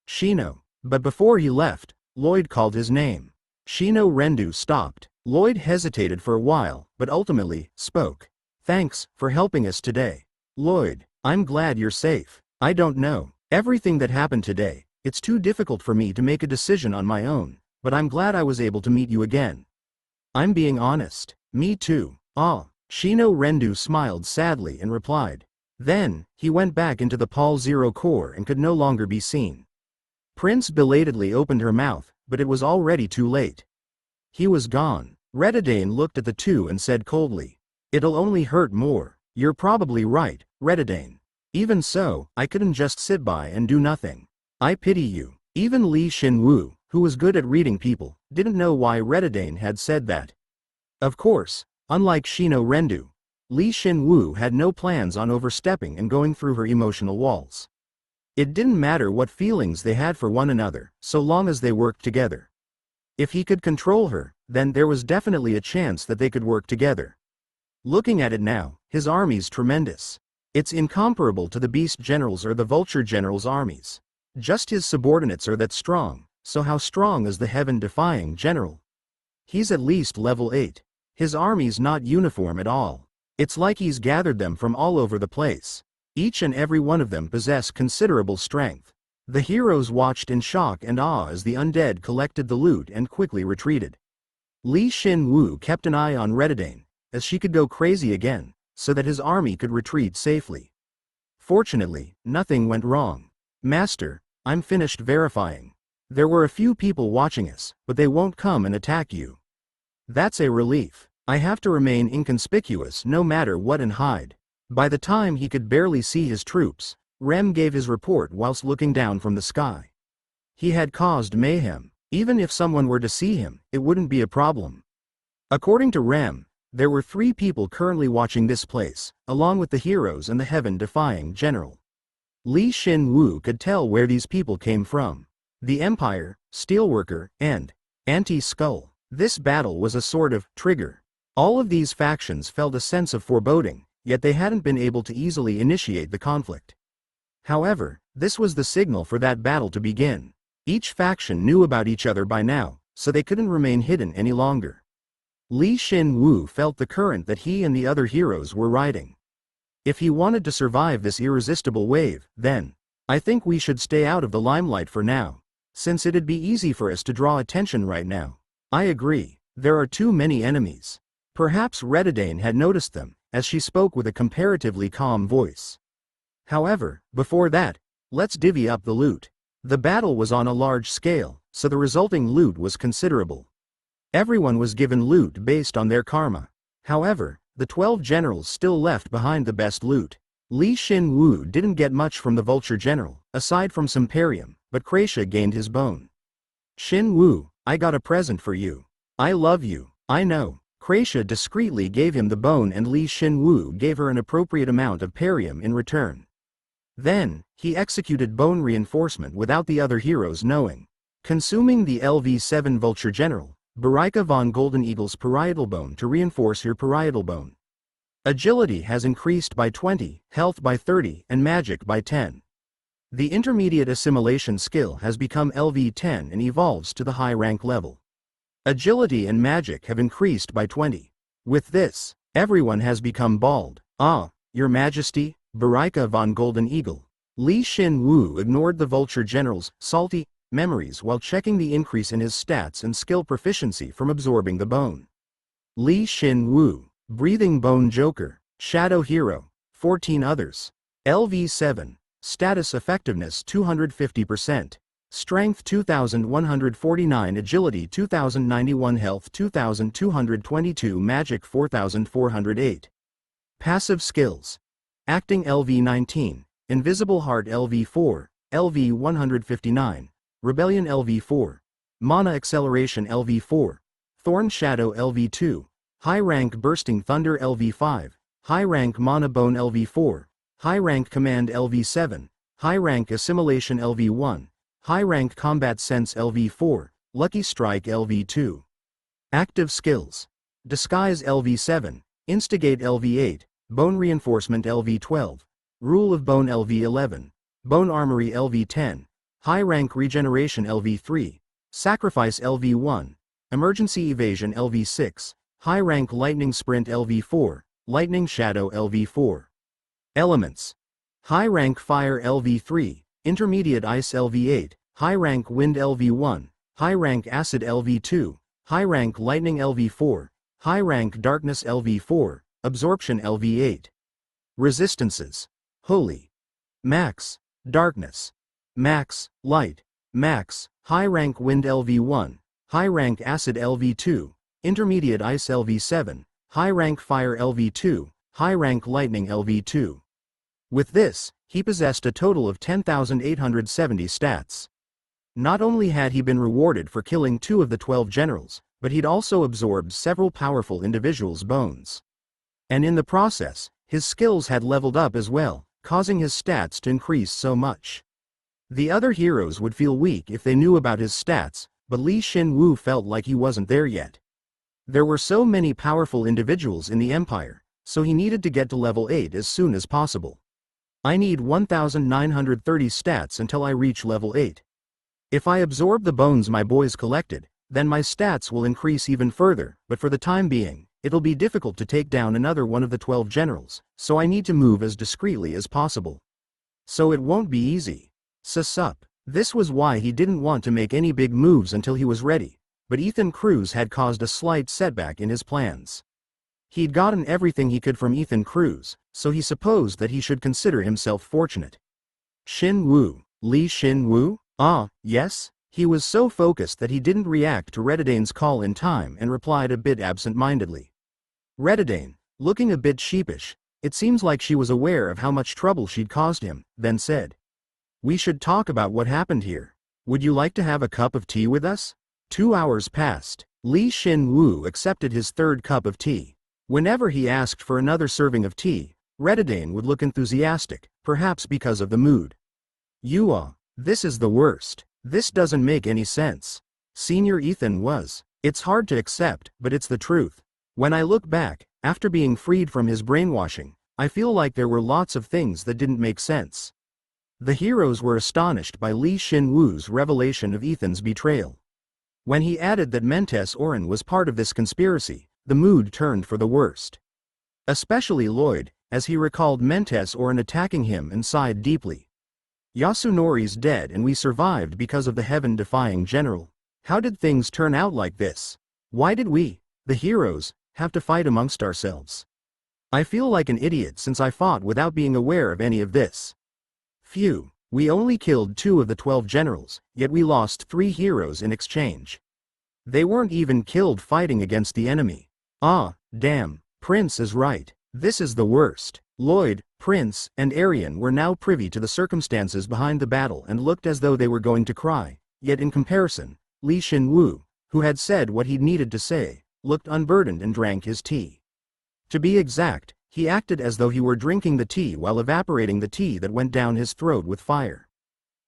Shino. But before he left, Lloyd called his name. Shino Rendu stopped. Lloyd hesitated for a while, but ultimately spoke. Thanks for helping us today. Lloyd, I'm glad you're safe. I don't know everything that happened today. It's too difficult for me to make a decision on my own, but I'm glad I was able to meet you again. I'm being honest. Me too. Shino Rendu smiled sadly and replied. Then, he went back into the Pal Zero core and could no longer be seen. Prince belatedly opened her mouth, but it was already too late. He was gone. Redadane looked at the two and said coldly. It'll only hurt more. You're probably right, Redadane. Even so, I couldn't just sit by and do nothing. I pity you. Even Shin Woo, who was good at reading people, didn't know why Redadane had said that. Of course, unlike Shino Rendu, Shin Woo had no plans on overstepping and going through her emotional walls. It didn't matter what feelings they had for one another, so long as they worked together. If he could control her, then there was definitely a chance that they could work together. Looking at it now, his army's tremendous. It's incomparable to the Beast General's or the Vulture General's armies. Just his subordinates are that strong, so how strong is the heaven-defying general? He's at least level 8. His army's not uniform at all. It's like he's gathered them from all over the place. Each and every one of them possess considerable strength. The heroes watched in shock and awe as the undead collected the loot and quickly retreated. Shin Woo kept an eye on Redadane, as she could go crazy again, so that his army could retreat safely. Fortunately, nothing went wrong. Master, I'm finished verifying. There were a few people watching us, but they won't come and attack you. That's a relief. I have to remain inconspicuous no matter what and hide. By the time he could barely see his troops, Rem gave his report whilst looking down from the sky. He had caused mayhem. Even if someone were to see him, it wouldn't be a problem. According to Rem, there were 3 people currently watching this place, along with the heroes and the heaven-defying general. Shin Woo could tell where these people came from. The Empire, Steelworker, and Anti-Skull. This battle was a sort of trigger. All of these factions felt a sense of foreboding, yet they hadn't been able to easily initiate the conflict. However, this was the signal for that battle to begin. Each faction knew about each other by now, so they couldn't remain hidden any longer. Shin Woo felt the current that he and the other heroes were riding. If he wanted to survive this irresistible wave, then, I think we should stay out of the limelight for now, since it'd be easy for us to draw attention right now. I agree, there are too many enemies. Perhaps Redadane had noticed them, as she spoke with a comparatively calm voice. However, before that, let's divvy up the loot. The battle was on a large scale, so the resulting loot was considerable. Everyone was given loot based on their karma. However, the 12 generals still left behind the best loot. Shin Woo didn't get much from the Vulture General, aside from some perium, but Kraisha gained his bone. Shin Woo, I got a present for you. I love you. I know. Kraisha discreetly gave him the bone and Shin Woo gave her an appropriate amount of perium in return. Then, he executed bone reinforcement without the other heroes knowing. Consuming the LV7 Vulture General, Barika von Golden Eagle's parietal bone to reinforce your parietal bone. Agility has increased by 20, health by 30, and magic by 10. The intermediate assimilation skill has become LV10 and evolves to the high rank level. Agility and magic have increased by 20. With this, everyone has become bald. Your Majesty, Barika von Golden Eagle. Shin Woo ignored the Vulture General's salty memories while checking the increase in his stats and skill proficiency from absorbing the bone. Shin Woo, Breathing Bone Joker, Shadow Hero, 14 others. LV7, Status Effectiveness 250%. Strength 2149, Agility 2091, Health 2222, Magic 4408. Passive skills. Acting LV19, Invisible Heart LV4, LV 159, Rebellion LV4, Mana Acceleration LV4, Thorn Shadow LV2, High Rank Bursting Thunder LV5, High Rank Mana Bone LV4, High Rank Command LV7, High Rank Assimilation LV1, High Rank Combat Sense LV4, Lucky Strike LV2. Active skills. Disguise LV7, Instigate LV8, Bone Reinforcement LV12, Rule of Bone LV11, Bone Armory LV10, High Rank Regeneration LV3, Sacrifice LV1, Emergency Evasion LV6, High Rank Lightning Sprint LV4, Lightning Shadow LV4. Elements. High Rank Fire LV3, Intermediate Ice LV8, High Rank Wind LV1, High Rank Acid LV2, High Rank Lightning LV4, High Rank Darkness LV4, Absorption LV8. Resistances. Holy. Max. Darkness. Max. Light. Max. High Rank Wind LV1, High Rank Acid LV2, Intermediate Ice LV7, High Rank Fire LV2, High Rank Lightning LV2. With this, he possessed a total of 10,870 stats. Not only had he been rewarded for killing 2 of the 12 generals, but he'd also absorbed several powerful individuals' bones. And in the process, his skills had leveled up as well, causing his stats to increase so much. The other heroes would feel weak if they knew about his stats, but Shin Woo felt like he wasn't there yet. There were so many powerful individuals in the Empire, so he needed to get to level 8 as soon as possible. I need 1,930 stats until I reach level 8. If I absorb the bones my boys collected, then my stats will increase even further, but for the time being, it'll be difficult to take down another one of the 12 generals, so I need to move as discreetly as possible. So it won't be easy. Sup. This was why he didn't want to make any big moves until he was ready, but Ethan Cruz had caused a slight setback in his plans. He'd gotten everything he could from Ethan Cruz, so he supposed that he should consider himself fortunate. Shin Woo. Shin Woo? Ah, yes? He was so focused that he didn't react to Reddane's call in time and replied a bit absent-mindedly. Reddane, looking a bit sheepish, it seems like she was aware of how much trouble she'd caused him, then said, "We should talk about what happened here. Would you like to have a cup of tea with us?" 2 hours passed. Shin Woo accepted his 3rd cup of tea. Whenever he asked for another serving of tea, Reddane would look enthusiastic, perhaps because of the mood. This is the worst. This doesn't make any sense. Senior Ethan was. It's hard to accept, but it's the truth. When I look back, after being freed from his brainwashing, I feel like there were lots of things that didn't make sense. The heroes were astonished by Shin Woo's revelation of Ethan's betrayal. When he added that Mentes Orin was part of this conspiracy, the mood turned for the worst. Especially Lloyd, as he recalled Mentes Orin attacking him and sighed deeply. Yasunori's dead and we survived because of the heaven-defying general. How did things turn out like this? Why did we, the heroes, have to fight amongst ourselves? I feel like an idiot since I fought without being aware of any of this. Phew, we only killed 2 of the 12 generals, yet we lost 3 heroes in exchange. They weren't even killed fighting against the enemy. Ah, damn, Prince is right. This is the worst. Lloyd, Prince, and Arian were now privy to the circumstances behind the battle and looked as though they were going to cry, yet in comparison, Shin Woo, who had said what he needed to say, looked unburdened and drank his tea. To be exact, he acted as though he were drinking the tea while evaporating the tea that went down his throat with fire.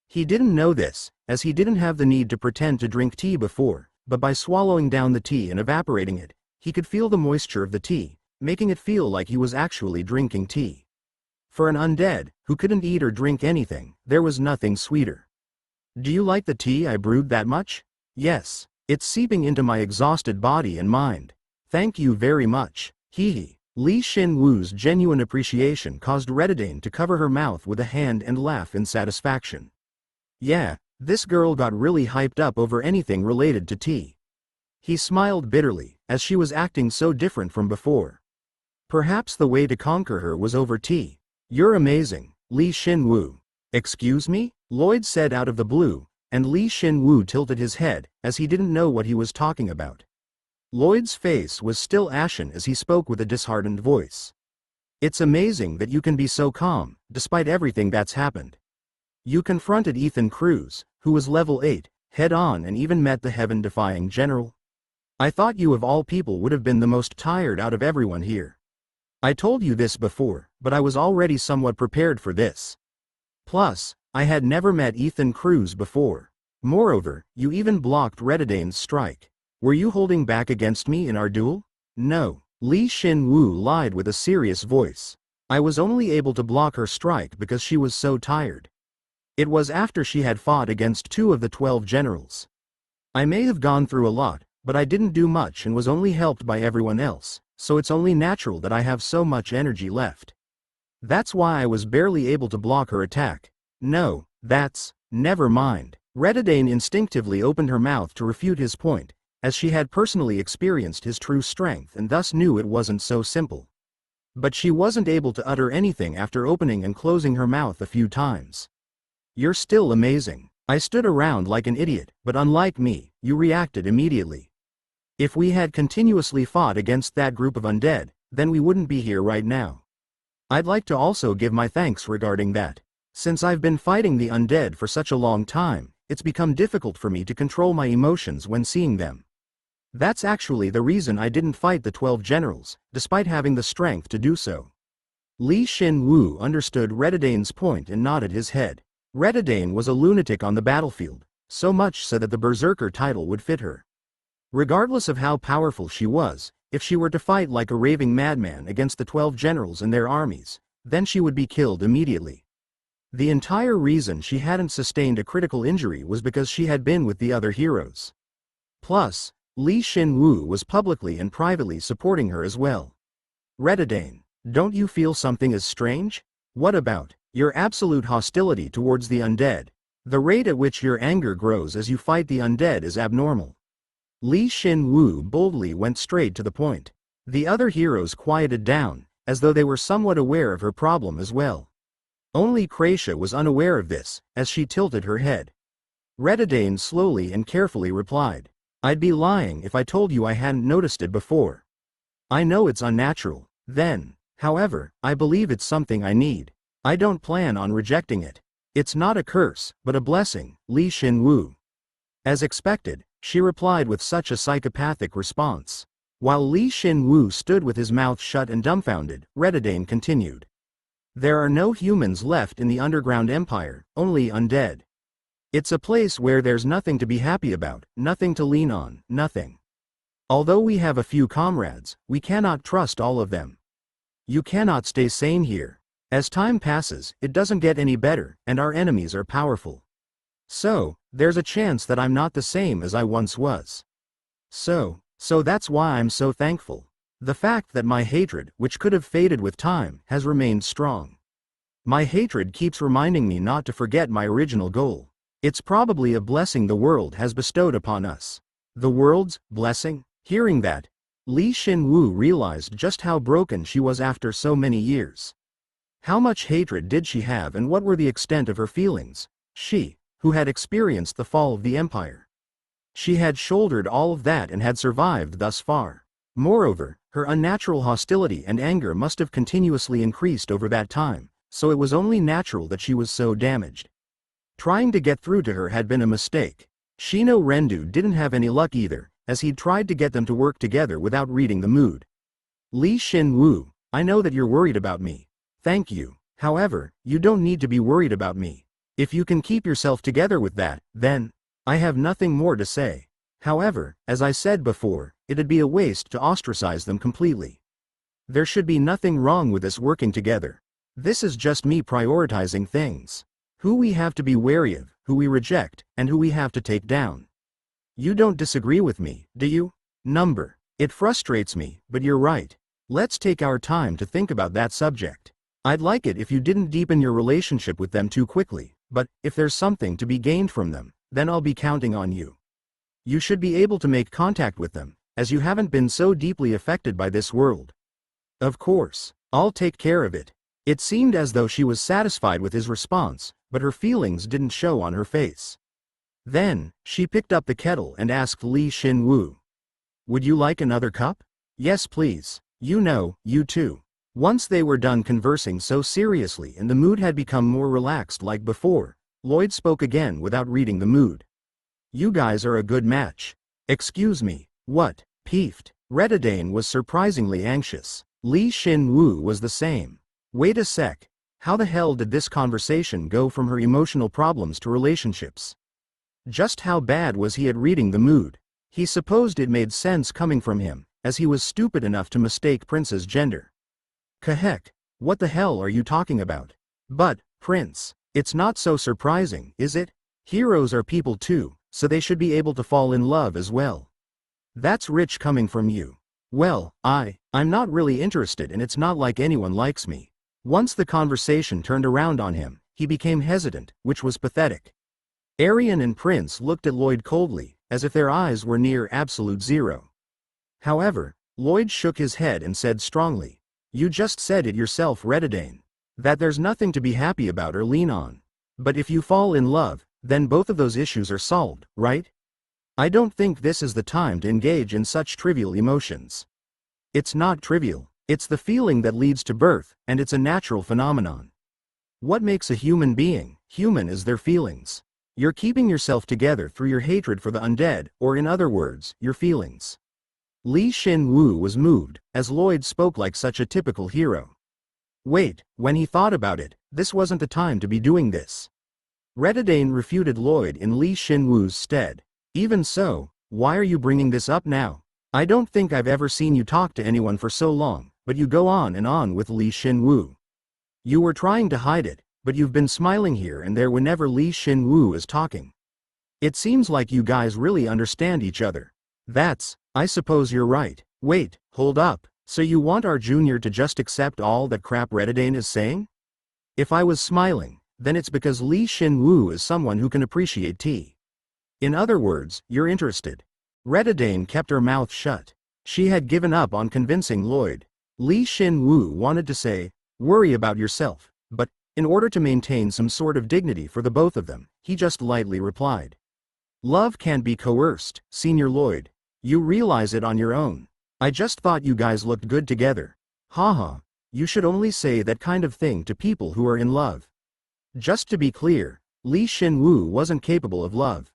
He didn't know this, as he didn't have the need to pretend to drink tea before, but by swallowing down the tea and evaporating it, he could feel the moisture of the tea, making it feel like he was actually drinking tea. For an undead, who couldn't eat or drink anything, there was nothing sweeter. Do you like the tea I brewed that much? Yes, it's seeping into my exhausted body and mind. Thank you very much. Hee hee. Shin Woo's genuine appreciation caused Reddane to cover her mouth with a hand and laugh in satisfaction. Yeah, this girl got really hyped up over anything related to tea. He smiled bitterly, as she was acting so different from before. Perhaps the way to conquer her was over tea. You're amazing, Shin Woo. Excuse me? Lloyd said out of the blue, and Shin Woo tilted his head, as he didn't know what he was talking about. Lloyd's face was still ashen as he spoke with a disheartened voice. It's amazing that you can be so calm, despite everything that's happened. You confronted Ethan Cruz, who was level 8, head-on and even met the heaven-defying general. I thought you of all people would have been the most tired out of everyone here. I told you this before, but I was already somewhat prepared for this. Plus, I had never met Ethan Cruz before. Moreover, you even blocked Redadane's strike. Were you holding back against me in our duel? No. Shin Woo lied with a serious voice. I was only able to block her strike because she was so tired. It was after she had fought against 2 of the 12 generals. I may have gone through a lot, but I didn't do much and was only helped by everyone else, so it's only natural that I have so much energy left. That's why I was barely able to block her attack. No, never mind. Redadane instinctively opened her mouth to refute his point, as she had personally experienced his true strength and thus knew it wasn't so simple. But she wasn't able to utter anything after opening and closing her mouth a few times. You're still amazing. I stood around like an idiot, but unlike me, you reacted immediately. If we had continuously fought against that group of undead, then we wouldn't be here right now. I'd like to also give my thanks regarding that. Since I've been fighting the undead for such a long time, it's become difficult for me to control my emotions when seeing them. That's actually the reason I didn't fight the 12 generals, despite having the strength to do so. Shin Woo understood Redadane's point and nodded his head. Redadane was a lunatic on the battlefield, so much so that the Berserker title would fit her. Regardless of how powerful she was, if she were to fight like a raving madman against the 12 generals and their armies, then she would be killed immediately. The entire reason she hadn't sustained a critical injury was because she had been with the other heroes. Plus, Shin Woo was publicly and privately supporting her as well. Redadane, don't you feel something is strange? What about your absolute hostility towards the undead? The rate at which your anger grows as you fight the undead is abnormal. Shin Woo boldly went straight to the point. The other heroes quieted down, as though they were somewhat aware of her problem as well. Only Kracia was unaware of this, as she tilted her head. Redadane slowly and carefully replied, I'd be lying if I told you I hadn't noticed it before. I know it's unnatural. Then, however, I believe it's something I need. I don't plan on rejecting it. It's not a curse, but a blessing, Shin Woo. As expected, she replied with such a psychopathic response. While Shin Woo stood with his mouth shut and dumbfounded, Redadane continued. There are no humans left in the underground empire, only undead. It's a place where there's nothing to be happy about, nothing to lean on, nothing. Although we have a few comrades, we cannot trust all of them. You cannot stay sane here. As time passes, it doesn't get any better, and our enemies are powerful. So, there's a chance that I'm not the same as I once was. So that's why I'm so thankful. The fact that my hatred, which could have faded with time, has remained strong. My hatred keeps reminding me not to forget my original goal. It's probably a blessing the world has bestowed upon us. The world's blessing? Hearing that, Shin Woo realized just how broken she was after so many years. How much hatred did she have and what were the extent of her feelings? She, who had experienced the fall of the empire. She had shouldered all of that and had survived thus far. Moreover, her unnatural hostility and anger must have continuously increased over that time, so it was only natural that she was so damaged. Trying to get through to her had been a mistake. Shino Rendu didn't have any luck either, as he'd tried to get them to work together without reading the mood. Shin Woo, I know that you're worried about me. Thank you. However, you don't need to be worried about me. If you can keep yourself together with that, then I have nothing more to say. However, as I said before, it'd be a waste to ostracize them completely. There should be nothing wrong with us working together. This is just me prioritizing things. Who we have to be wary of, who we reject, and who we have to take down. You don't disagree with me, do you? Number. It frustrates me, but you're right. Let's take our time to think about that subject. I'd like it if you didn't deepen your relationship with them too quickly, but if there's something to be gained from them, then I'll be counting on you. You should be able to make contact with them, as you haven't been so deeply affected by this world. Of course, I'll take care of it. It seemed as though she was satisfied with his response, but her feelings didn't show on her face. Then, she picked up the kettle and asked Shin Woo. Would you like another cup? Yes please. You know, you too. Once they were done conversing so seriously and the mood had become more relaxed like before, Lloyd spoke again without reading the mood. You guys are a good match. Excuse me, what? Peeved. Redadane was surprisingly anxious. Shin Woo was the same. Wait a sec. How the hell did this conversation go from her emotional problems to relationships? Just how bad was he at reading the mood? He supposed it made sense coming from him, as he was stupid enough to mistake Prince's gender. Kahek, what the hell are you talking about? But, Prince, it's not so surprising, is it? Heroes are people too, so they should be able to fall in love as well. That's rich coming from you. Well, I'm not really interested and it's not like anyone likes me. Once the conversation turned around on him, he became hesitant, which was pathetic. Arian and Prince looked at Lloyd coldly, as if their eyes were near absolute zero. However, Lloyd shook his head and said strongly, you just said it yourself, Redadane. That there's nothing to be happy about or lean on. But if you fall in love, then both of those issues are solved, right? I don't think this is the time to engage in such trivial emotions. It's not trivial, it's the feeling that leads to birth, and it's a natural phenomenon. What makes a human being human is their feelings. You're keeping yourself together through your hatred for the undead, or in other words, your feelings. Shin Woo was moved, as Lloyd spoke like such a typical hero. Wait, when he thought about it, this wasn't the time to be doing this. Redadane refuted Lloyd in Shin Woo's stead. Even so, why are you bringing this up now? I don't think I've ever seen you talk to anyone for so long, but you go on and on with Shin Woo. You were trying to hide it, but you've been smiling here and there whenever Shin Woo is talking. It seems like you guys really understand each other. I suppose you're right. Wait, hold up. So you want our junior to just accept all that crap Redadane is saying? If I was smiling, then it's because Shin Woo is someone who can appreciate tea. In other words, you're interested. Redadane kept her mouth shut. She had given up on convincing Lloyd. Shin Woo wanted to say, worry about yourself, but, in order to maintain some sort of dignity for the both of them, he just lightly replied. Love can't be coerced, Senior Lloyd. You realize it on your own. I just thought you guys looked good together. Haha, you should only say that kind of thing to people who are in love. Just to be clear, Shin Woo wasn't capable of love.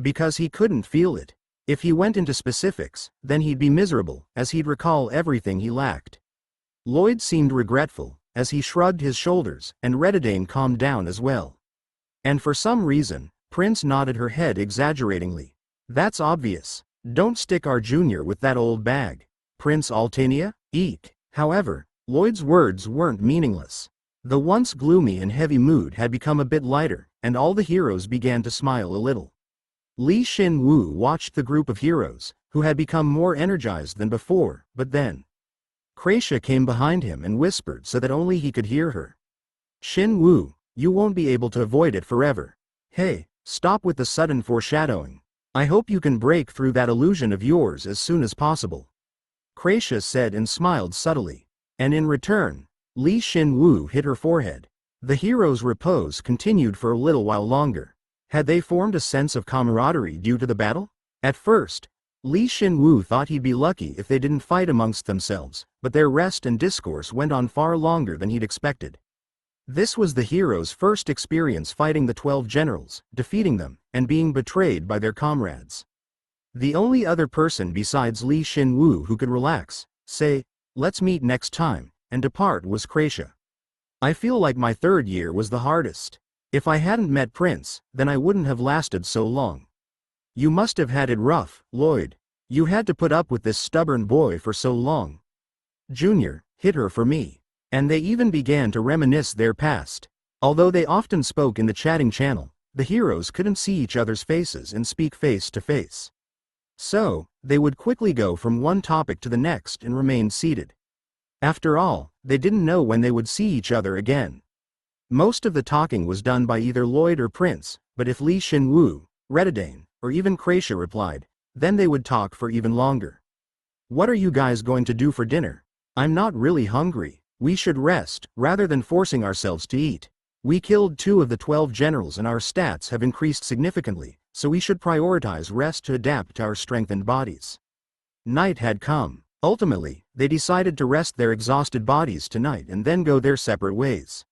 Because he couldn't feel it. If he went into specifics, then he'd be miserable, as he'd recall everything he lacked. Lloyd seemed regretful, as he shrugged his shoulders, and Redadane calmed down as well. And for some reason, Prince nodded her head exaggeratingly. That's obvious. Don't stick our junior with that old bag. Prince Altania? Eek. However, Lloyd's words weren't meaningless. The once gloomy and heavy mood had become a bit lighter, and all the heroes began to smile a little. Shin Woo watched the group of heroes, who had become more energized than before, but then Kraisha came behind him and whispered so that only he could hear her. Shin Woo, you won't be able to avoid it forever. Hey, stop with the sudden foreshadowing. I hope you can break through that illusion of yours as soon as possible. Kraisha said and smiled subtly. And in return, Shin Woo hit her forehead. The heroes' repose continued for a little while longer. Had they formed a sense of camaraderie due to the battle? At first, Shin Woo thought he'd be lucky if they didn't fight amongst themselves, but their rest and discourse went on far longer than he'd expected. This was the heroes' first experience fighting the 12 generals, defeating them, and being betrayed by their comrades. The only other person besides Shin Woo who could relax, say, let's meet next time, and depart was Kraisha. I feel like my third year was the hardest. If I hadn't met Prince, then I wouldn't have lasted so long. You must have had it rough, Lloyd. You had to put up with this stubborn boy for so long. Junior, hit her for me. And they even began to reminisce their past. Although they often spoke in the chatting channel, the heroes couldn't see each other's faces and speak face to face. So, they would quickly go from one topic to the next and remain seated. After all, they didn't know when they would see each other again. Most of the talking was done by either Lloyd or Prince, but if Shin Woo, Redadane, or even Kraisha replied, then they would talk for even longer. What are you guys going to do for dinner? I'm not really hungry. We should rest, rather than forcing ourselves to eat. We killed 2 of the 12 generals and our stats have increased significantly, so we should prioritize rest to adapt to our strengthened bodies. Night had come. Ultimately, they decided to rest their exhausted bodies tonight and then go their separate ways.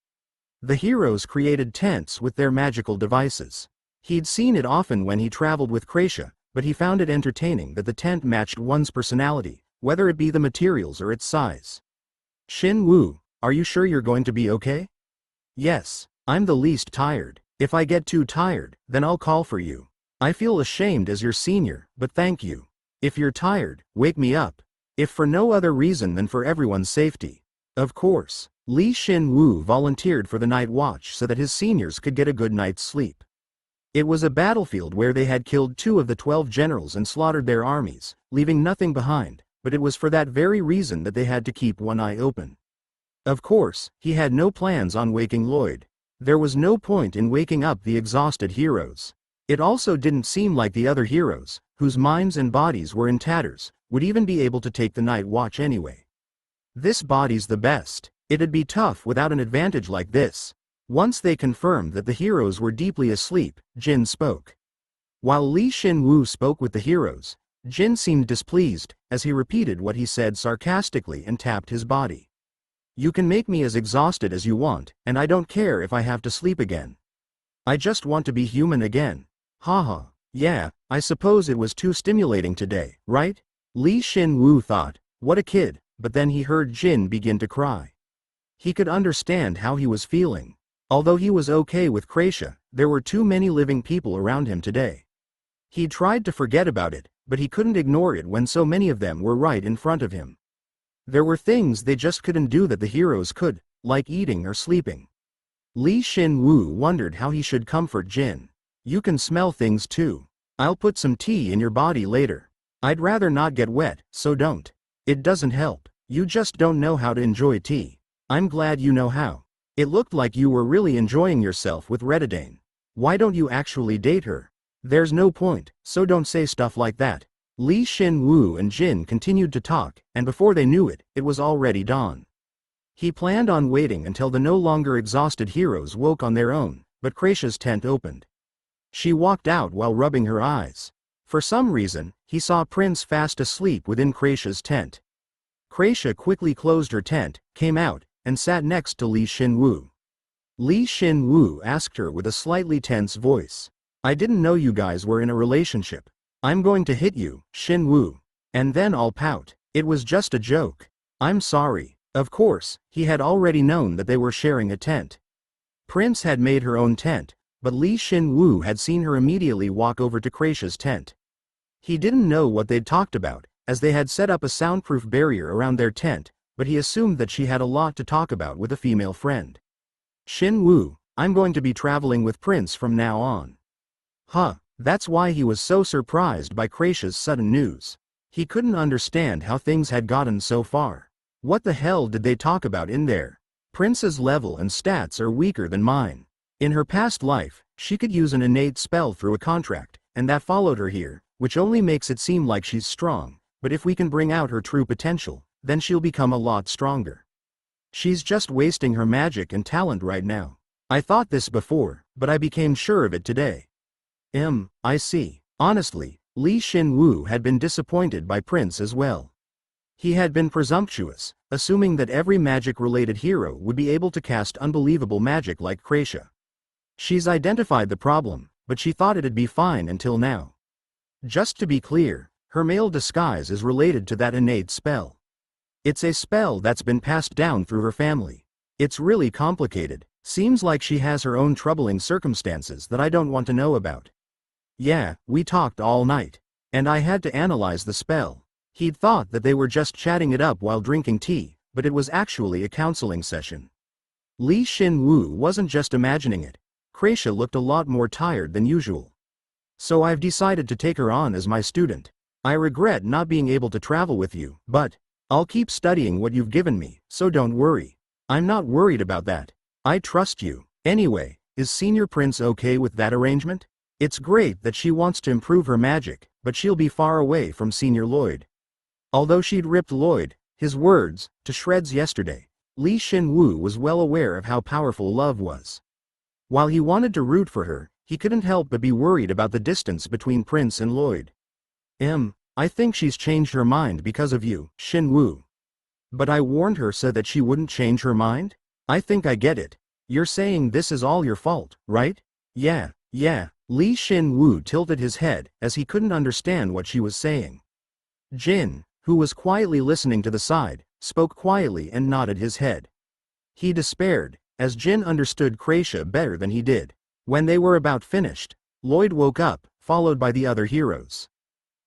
The heroes created tents with their magical devices. He'd seen it often when he traveled with Kracia, but he found it entertaining that the tent matched one's personality, whether it be the materials or its size. Shin Woo, are you sure you're going to be okay? Yes, I'm the least tired. If I get too tired, then I'll call for you. I feel ashamed as your senior, but thank you. If you're tired, wake me up. If for no other reason than for everyone's safety. Of course, Shin Woo volunteered for the night watch so that his seniors could get a good night's sleep. It was a battlefield where they had killed 2 of the 12 generals and slaughtered their armies, leaving nothing behind, but it was for that very reason that they had to keep one eye open. Of course, he had no plans on waking Lloyd. There was no point in waking up the exhausted heroes. It also didn't seem like the other heroes, whose minds and bodies were in tatters, would even be able to take the night watch anyway. This body's the best. It'd be tough without an advantage like this. Once they confirmed that the heroes were deeply asleep, Jin spoke. While Shin Woo spoke with the heroes, Jin seemed displeased, as he repeated what he said sarcastically and tapped his body. You can make me as exhausted as you want, and I don't care if I have to sleep again. I just want to be human again. Haha, yeah, I suppose it was too stimulating today, right? Shin Woo thought, what a kid, but then he heard Jin begin to cry. He could understand how he was feeling. Although he was okay with Kracia, there were too many living people around him today. He tried to forget about it, but he couldn't ignore it when so many of them were right in front of him. There were things they just couldn't do that the heroes could, like eating or sleeping. Shin Woo wondered how he should comfort Jin. You can smell things too. I'll put some tea in your body later. I'd rather not get wet, so don't. It doesn't help. You just don't know how to enjoy tea. I'm glad you know how. It looked like you were really enjoying yourself with Redidane. Why don't you actually date her? There's no point, so don't say stuff like that. Shin Woo and Jin continued to talk, and before they knew it, it was already dawn. He planned on waiting until the no longer exhausted heroes woke on their own, but Kracia's tent opened. She walked out while rubbing her eyes. For some reason, he saw Prince fast asleep within Kracia's tent. Kracia quickly closed her tent, came out, and sat next to Shin Woo. Shin Woo asked her with a slightly tense voice. I didn't know you guys were in a relationship. I'm going to hit you, Shin Woo. And then I'll pout. It was just a joke. I'm sorry. Of course, he had already known that they were sharing a tent. Prince had made her own tent, but Shin Woo had seen her immediately walk over to Kracia's tent. He didn't know what they'd talked about, as they had set up a soundproof barrier around their tent, but he assumed that she had a lot to talk about with a female friend. Shin Woo, I'm going to be traveling with Prince from now on. Huh, that's why he was so surprised by Kracia's sudden news. He couldn't understand how things had gotten so far. What the hell did they talk about in there? Prince's level and stats are weaker than mine. In her past life, she could use an innate spell through a contract, and that followed her here, which only makes it seem like she's strong, but if we can bring out her true potential, then she'll become a lot stronger. She's just wasting her magic and talent right now. I thought this before, but I became sure of it today. I see. Honestly, Shin Woo had been disappointed by Prince as well. He had been presumptuous, assuming that every magic-related hero would be able to cast unbelievable magic like Kracia. She's identified the problem, but she thought it'd be fine until now. Just to be clear, her male disguise is related to that innate spell. It's a spell that's been passed down through her family. It's really complicated. Seems like she has her own troubling circumstances that I don't want to know about. Yeah, we talked all night. And I had to analyze the spell. He'd thought that they were just chatting it up while drinking tea, but it was actually a counseling session. Shin Woo wasn't just imagining it. Kracia looked a lot more tired than usual. So I've decided to take her on as my student. I regret not being able to travel with you, but I'll keep studying what you've given me, so don't worry. I'm not worried about that. I trust you. Anyway, is Senior Prince okay with that arrangement? It's great that she wants to improve her magic, but she'll be far away from Senior Lloyd. Although she'd ripped Lloyd, his words, to shreds yesterday, Shin Woo was well aware of how powerful love was. While he wanted to root for her, he couldn't help but be worried about the distance between Prince and Lloyd. I think she's changed her mind because of you, Shin Woo. But I warned her so that she wouldn't change her mind? I think I get it. You're saying this is all your fault, right? Yeah. Lee Shin Woo tilted his head, as he couldn't understand what she was saying. Jin, who was quietly listening to the side, spoke quietly and nodded his head. He despaired, as Jin understood Kracia better than he did. When they were about finished, Lloyd woke up, followed by the other heroes.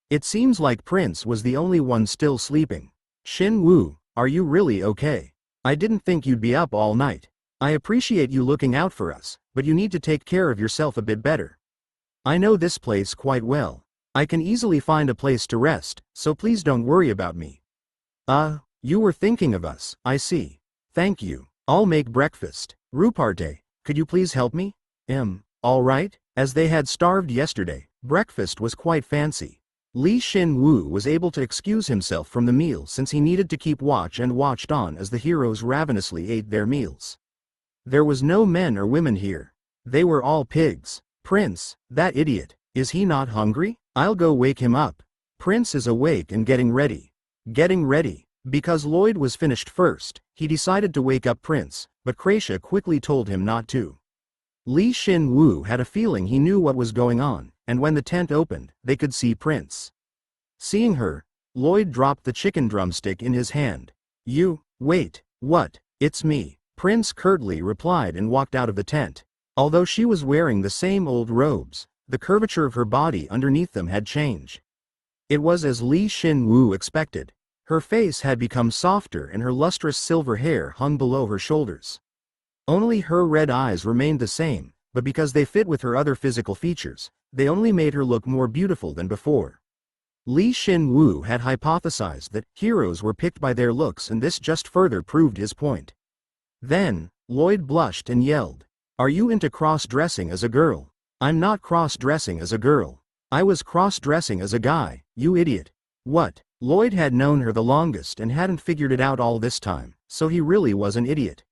It seems like Prince was the only one still sleeping. Shin Woo, are you really okay? I didn't think you'd be up all night. I appreciate you looking out for us, but you need to take care of yourself a bit better. I know this place quite well. I can easily find a place to rest, so please don't worry about me. You were thinking of us, I see. Thank you. I'll make breakfast. Ruparte, could you please help me? All right. As they had starved yesterday, breakfast was quite fancy. Lee Shin Woo was able to excuse himself from the meal since he needed to keep watch and watched on as the heroes ravenously ate their meals. There was no men or women here. They were all pigs. Prince, that idiot, is he not hungry? I'll go wake him up. Prince is awake and getting ready. Because Lloyd was finished first, he decided to wake up Prince, but Kracia quickly told him not to. Lee Shin Woo had a feeling he knew what was going on, and when the tent opened, they could see Prince. Seeing her, Lloyd dropped the chicken drumstick in his hand. Wait, what? It's me, Prince curtly replied and walked out of the tent. Although she was wearing the same old robes, the curvature of her body underneath them had changed. It was as Lee Shin Woo expected. Her face had become softer and her lustrous silver hair hung below her shoulders. Only her red eyes remained the same, but because they fit with her other physical features, they only made her look more beautiful than before. Lee Shin Woo had hypothesized that heroes were picked by their looks, and this just further proved his point. Then, Lloyd blushed and yelled, "Are you into cross-dressing as a girl?" "I'm not cross-dressing as a girl. I was cross-dressing as a guy, you idiot." What? Lloyd had known her the longest and hadn't figured it out all this time, so he really was an idiot.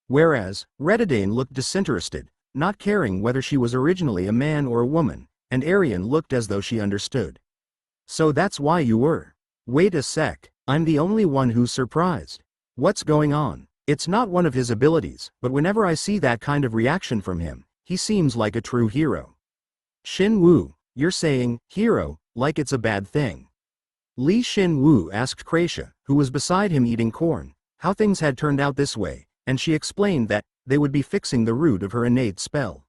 Whereas, Redadane looked disinterested, not caring whether she was originally a man or a woman, and Arian looked as though she understood. "So that's why you were. Wait a sec, I'm the only one who's surprised. What's going on?" It's not one of his abilities, but whenever I see that kind of reaction from him, he seems like a true hero. Shin Woo, you're saying, hero, like it's a bad thing. Lee Shin Woo asked Kracia, who was beside him eating corn, how things had turned out this way, and she explained that they would be fixing the root of her innate spell.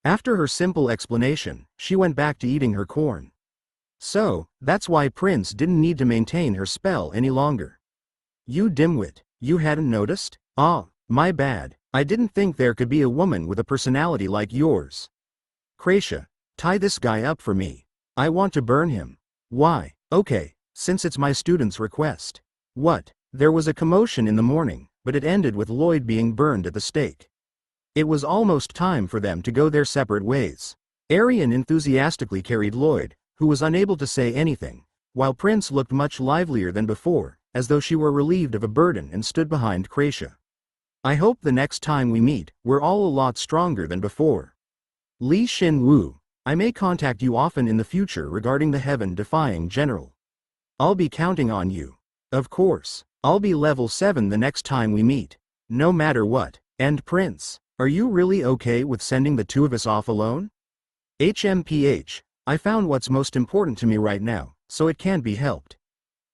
After her simple explanation, she went back to eating her corn. So, that's why Prince didn't need to maintain her spell any longer. You dimwit, you hadn't noticed? My bad, I didn't think there could be a woman with a personality like yours. Kracia, tie this guy up for me. I want to burn him. Why? Okay, since it's my student's request. What? There was a commotion in the morning, but it ended with Lloyd being burned at the stake. It was almost time for them to go their separate ways. Arian enthusiastically carried Lloyd, who was unable to say anything, while Prince looked much livelier than before, as though she were relieved of a burden and stood behind Kracia. I hope the next time we meet, we're all a lot stronger than before. Lee Shin Woo, I may contact you often in the future regarding the heaven-defying general. I'll be counting on you. Of course, I'll be level 7 the next time we meet. No matter what. And Prince, are you really okay with sending the two of us off alone? HMPH, I found what's most important to me right now, so it can't be helped.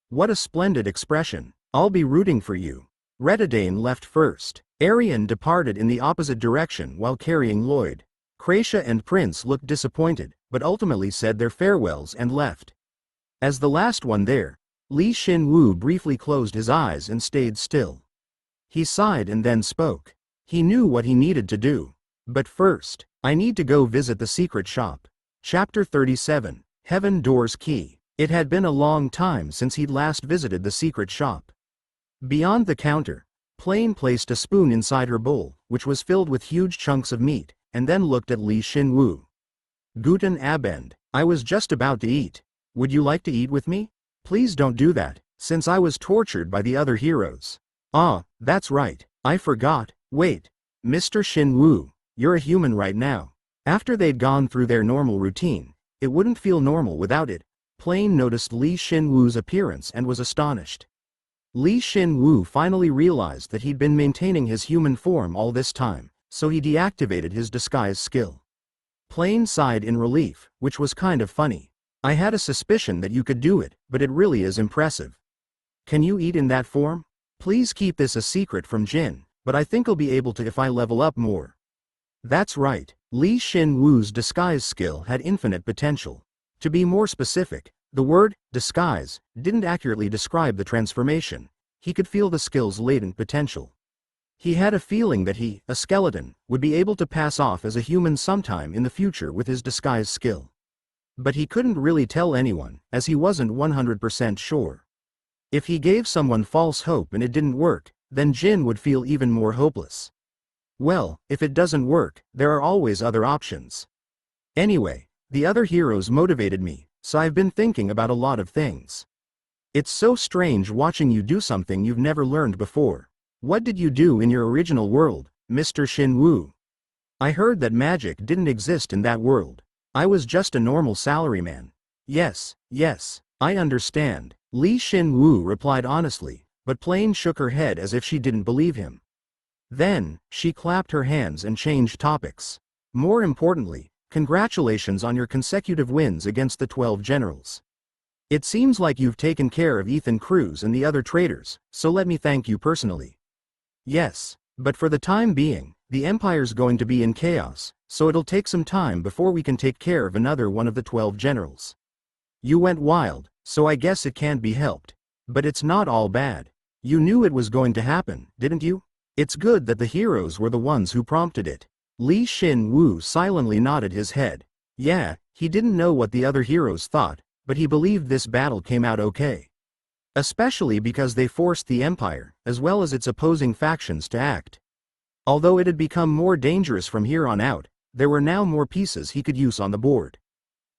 What a splendid expression. I'll be rooting for you. Redadane left first. Arian departed in the opposite direction while carrying Lloyd. Kracia and Prince looked disappointed, but ultimately said their farewells and left. As the last one there, Lee Shin Woo briefly closed his eyes and stayed still. He sighed and then spoke. He knew what he needed to do. But first, I need to go visit the secret shop. Chapter 37, Heaven Door's Key. It had been a long time since he'd last visited the secret shop. Beyond the counter, Plain placed a spoon inside her bowl, which was filled with huge chunks of meat, and then looked at Lee Shin Woo. Guten Abend, I was just about to eat. Would you like to eat with me? Please don't do that, since I was tortured by the other heroes. Ah, that's right, I forgot. Wait, Mr. Shin Woo, you're a human right now. After they'd gone through their normal routine, it wouldn't feel normal without it. Plain noticed Li Shin Woo's appearance and was astonished. Li Shin Woo finally realized that he'd been maintaining his human form all this time, so he deactivated his disguise skill. Plain sighed in relief, which was kind of funny. I had a suspicion that you could do it, but it really is impressive. Can you eat in that form? Please keep this a secret from Jin, but I think I'll be able to if I level up more. That's right, Li Shin Woo's disguise skill had infinite potential. To be more specific, the word disguise didn't accurately describe the transformation. He could feel the skill's latent potential. He had a feeling that he, a skeleton, would be able to pass off as a human sometime in the future with his disguise skill. But he couldn't really tell anyone, as he wasn't 100% sure. If he gave someone false hope and it didn't work, then Jin would feel even more hopeless. Well, if it doesn't work, there are always other options. Anyway, the other heroes motivated me, so I've been thinking about a lot of things. It's so strange watching you do something you've never learned before. What did you do in your original world, Mr. Shin Woo? I heard that magic didn't exist in that world. I was just a normal salaryman. Yes, I understand, Li Shin Woo replied honestly, but Plain shook her head as if she didn't believe him. Then, she clapped her hands and changed topics. More importantly, congratulations on your consecutive wins against the 12 generals. It seems like you've taken care of Ethan Cruz and the other traitors, so let me thank you personally. Yes, but for the time being, the Empire's going to be in chaos, so it'll take some time before we can take care of another one of the 12 generals. You went wild, so I guess it can't be helped. But it's not all bad. You knew it was going to happen, didn't you? It's good that the heroes were the ones who prompted it. Li Shin Woo silently nodded his head. Yeah, he didn't know what the other heroes thought, but he believed this battle came out okay. Especially because they forced the Empire, as well as its opposing factions to act. Although it had become more dangerous from here on out, there were now more pieces he could use on the board.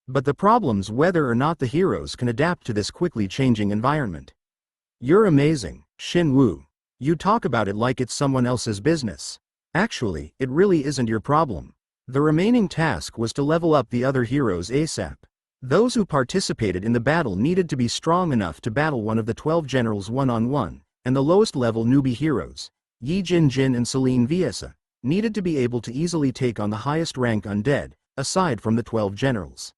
But the problem's whether or not the heroes can adapt to this quickly changing environment. You're amazing, Shin Woo. You talk about it like it's someone else's business. Actually, it really isn't your problem. The remaining task was to level up the other heroes ASAP. Those who participated in the battle needed to be strong enough to battle one of the 12 generals one-on-one, and the lowest level newbie heroes, Yi Jin Jin and Celine Viesa, needed to be able to easily take on the highest rank undead, aside from the 12 generals.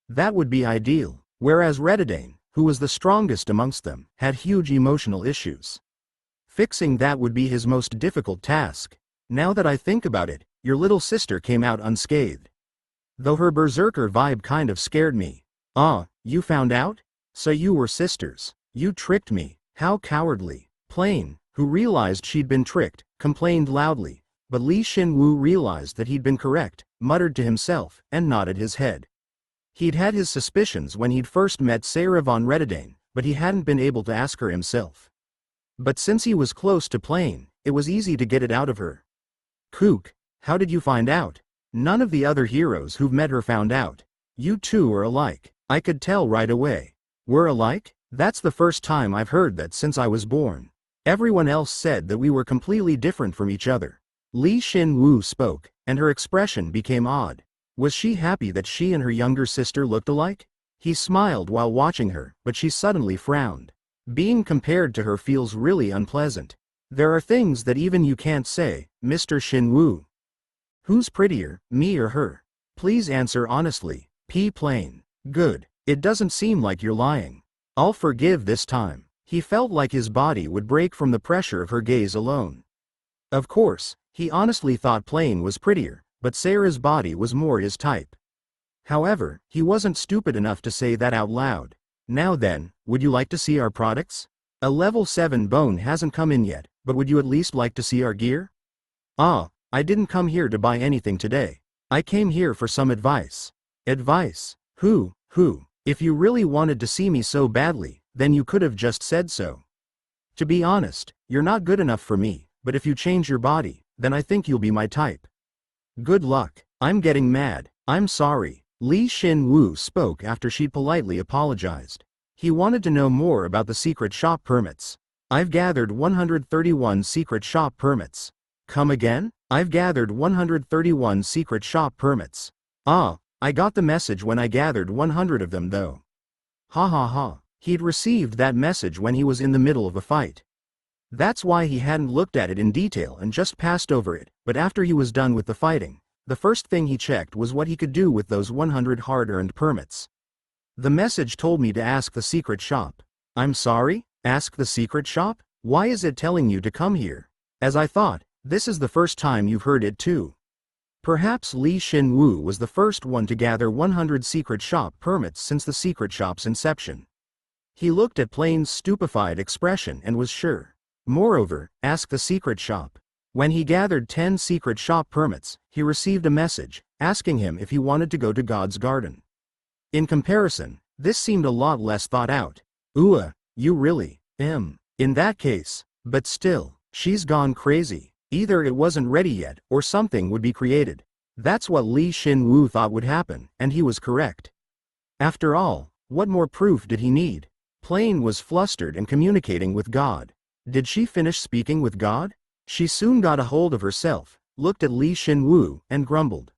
That would be ideal, whereas Redidane, who was the strongest amongst them, had huge emotional issues. Fixing that would be his most difficult task. Now that I think about it, your little sister came out unscathed. Though her berserker vibe kind of scared me. You found out? So you were sisters. You tricked me. How cowardly. Plain, who realized she'd been tricked, complained loudly, but Li Shin Woo realized that he'd been correct, muttered to himself, and nodded his head. He'd had his suspicions when he'd first met Sarah von Redidane, but he hadn't been able to ask her himself. But since he was close to Plain, it was easy to get it out of her. Kook, how did you find out? None of the other heroes who've met her found out. You two are alike. I could tell right away. We're alike? That's the first time I've heard that since I was born. Everyone else said that we were completely different from each other. Li Shin Woo spoke, and her expression became odd. Was she happy that she and her younger sister looked alike? He smiled while watching her, but she suddenly frowned. Being compared to her feels really unpleasant. There are things that even you can't say, Mr. Shin Woo. Who's prettier, me or her? Please answer honestly. Plain. Good. It doesn't seem like you're lying. I'll forgive this time. He felt like his body would break from the pressure of her gaze alone. Of course, he honestly thought Plain was prettier, but Sarah's body was more his type. However, he wasn't stupid enough to say that out loud. Now then, would you like to see our products? A level 7 bone hasn't come in yet, but would you at least like to see our gear? I didn't come here to buy anything today. I came here for some advice. Advice? Who? If you really wanted to see me so badly, then you could have just said so. To be honest, you're not good enough for me, but if you change your body, then I think you'll be my type. Good luck. I'm getting mad. I'm sorry. Li Shin Woo spoke after she'd politely apologized. He wanted to know more about the secret shop permits. I've gathered 131 secret shop permits. Come again? I've gathered 131 secret shop permits. Ah, I got the message when I gathered 100 of them though. Ha ha ha. He'd received that message when he was in the middle of a fight. That's why he hadn't looked at it in detail and just passed over it, but after he was done with the fighting, the first thing he checked was what he could do with those 100 hard-earned permits. The message told me to ask the secret shop. I'm sorry? Ask the secret shop? Why is it telling you to come here? As I thought, this is the first time you've heard it too. Perhaps Shin Woo was the first one to gather 100 secret shop permits since the secret shop's inception. He looked at Plain's stupefied expression and was sure. Moreover, ask the secret shop. When he gathered 10 secret shop permits, he received a message, asking him if he wanted to go to God's garden. In comparison, this seemed a lot less thought out. You really, in that case, but still, she's gone crazy. Either it wasn't ready yet, or something would be created. That's what Shin Woo thought would happen, and he was correct. After all, what more proof did he need? Plain was flustered and communicating with God. Did she finish speaking with God? She soon got a hold of herself, looked at Shin Woo, and grumbled.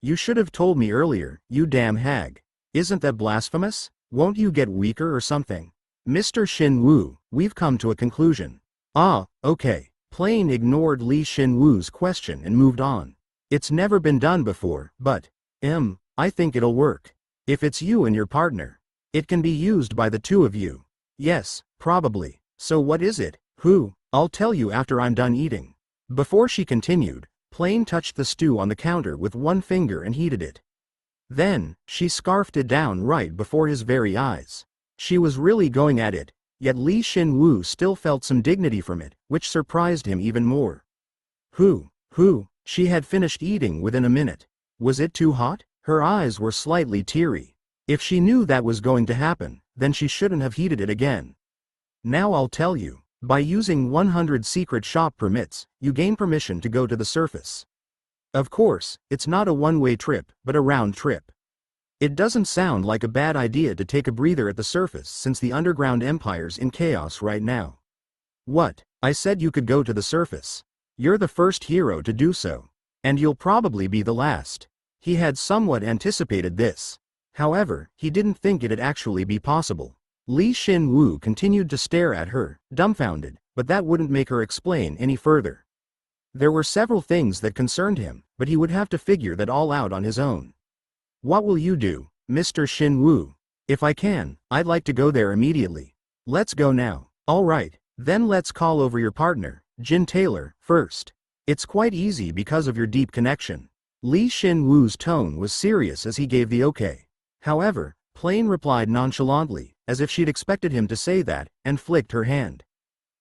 You should have told me earlier, you damn hag. Isn't that blasphemous? Won't you get weaker or something? Mr. Shin Woo, we've come to a conclusion. Ah, okay. Plain ignored Shin Woo's question and moved on. It's never been done before, but, I think it'll work. If it's you and your partner, it can be used by the two of you. Yes, probably. So what is it? I'll tell you after I'm done eating. Before she continued, Plain touched the stew on the counter with one finger and heated it. Then, she scarfed it down right before his very eyes. She was really going at it, yet Shin Woo still felt some dignity from it, which surprised him even more. She had finished eating within a minute. Was it too hot? Her eyes were slightly teary. If she knew that was going to happen, then she shouldn't have heated it again. Now I'll tell you. By using 100 secret shop permits, you gain permission to go to the surface. Of course, it's not a one-way trip, but a round trip. It doesn't sound like a bad idea to take a breather at the surface since the underground empire's in chaos right now. What? I said you could go to the surface. You're the first hero to do so. And you'll probably be the last. He had somewhat anticipated this. However, he didn't think it'd actually be possible. Shin Woo continued to stare at her, dumbfounded, but that wouldn't make her explain any further. There were several things that concerned him, but he would have to figure that all out on his own. What will you do, Mr. Shin Woo? If I can, I'd like to go there immediately. Let's go now. All right, then let's call over your partner, Jin Taylor, first. It's quite easy because of your deep connection. Shin Woo's tone was serious as he gave the okay. However, Plain replied nonchalantly, as if she'd expected him to say that, and flicked her hand.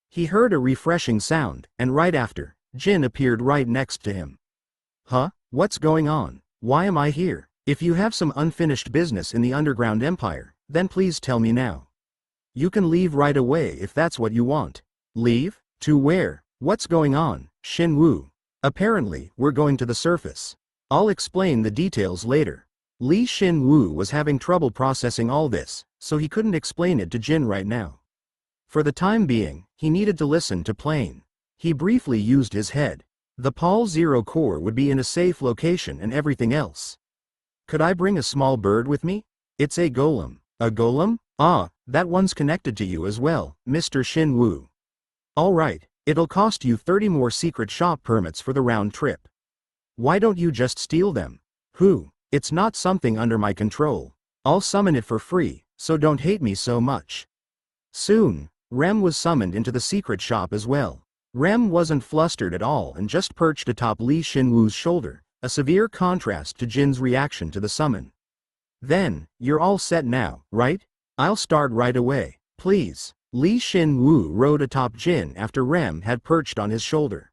He heard a refreshing sound, and right after, Jin appeared right next to him. Huh? What's going on? Why am I here? If you have some unfinished business in the underground empire, then please tell me now. You can leave right away if that's what you want. Leave? To where? What's going on, Shin Woo? Apparently, we're going to the surface. I'll explain the details later. Shin Woo was having trouble processing all this, so he couldn't explain it to Jin right now. For the time being, he needed to listen to Plain. He briefly used his head. The Pal Zero core would be in a safe location and everything else. Could I bring a small bird with me? It's a golem. A golem? Ah, that one's connected to you as well, Mr. Shin Woo. Alright, it'll cost you 30 more secret shop permits for the round trip. Why don't you just steal them? It's not something under my control. I'll summon it for free, so don't hate me so much. Soon, Rem was summoned into the secret shop as well. Rem wasn't flustered at all and just perched atop Shin Woo's shoulder, a severe contrast to Jin's reaction to the summon. Then, you're all set now, right? I'll start right away, please. Shin Woo rode atop Jin after Rem had perched on his shoulder.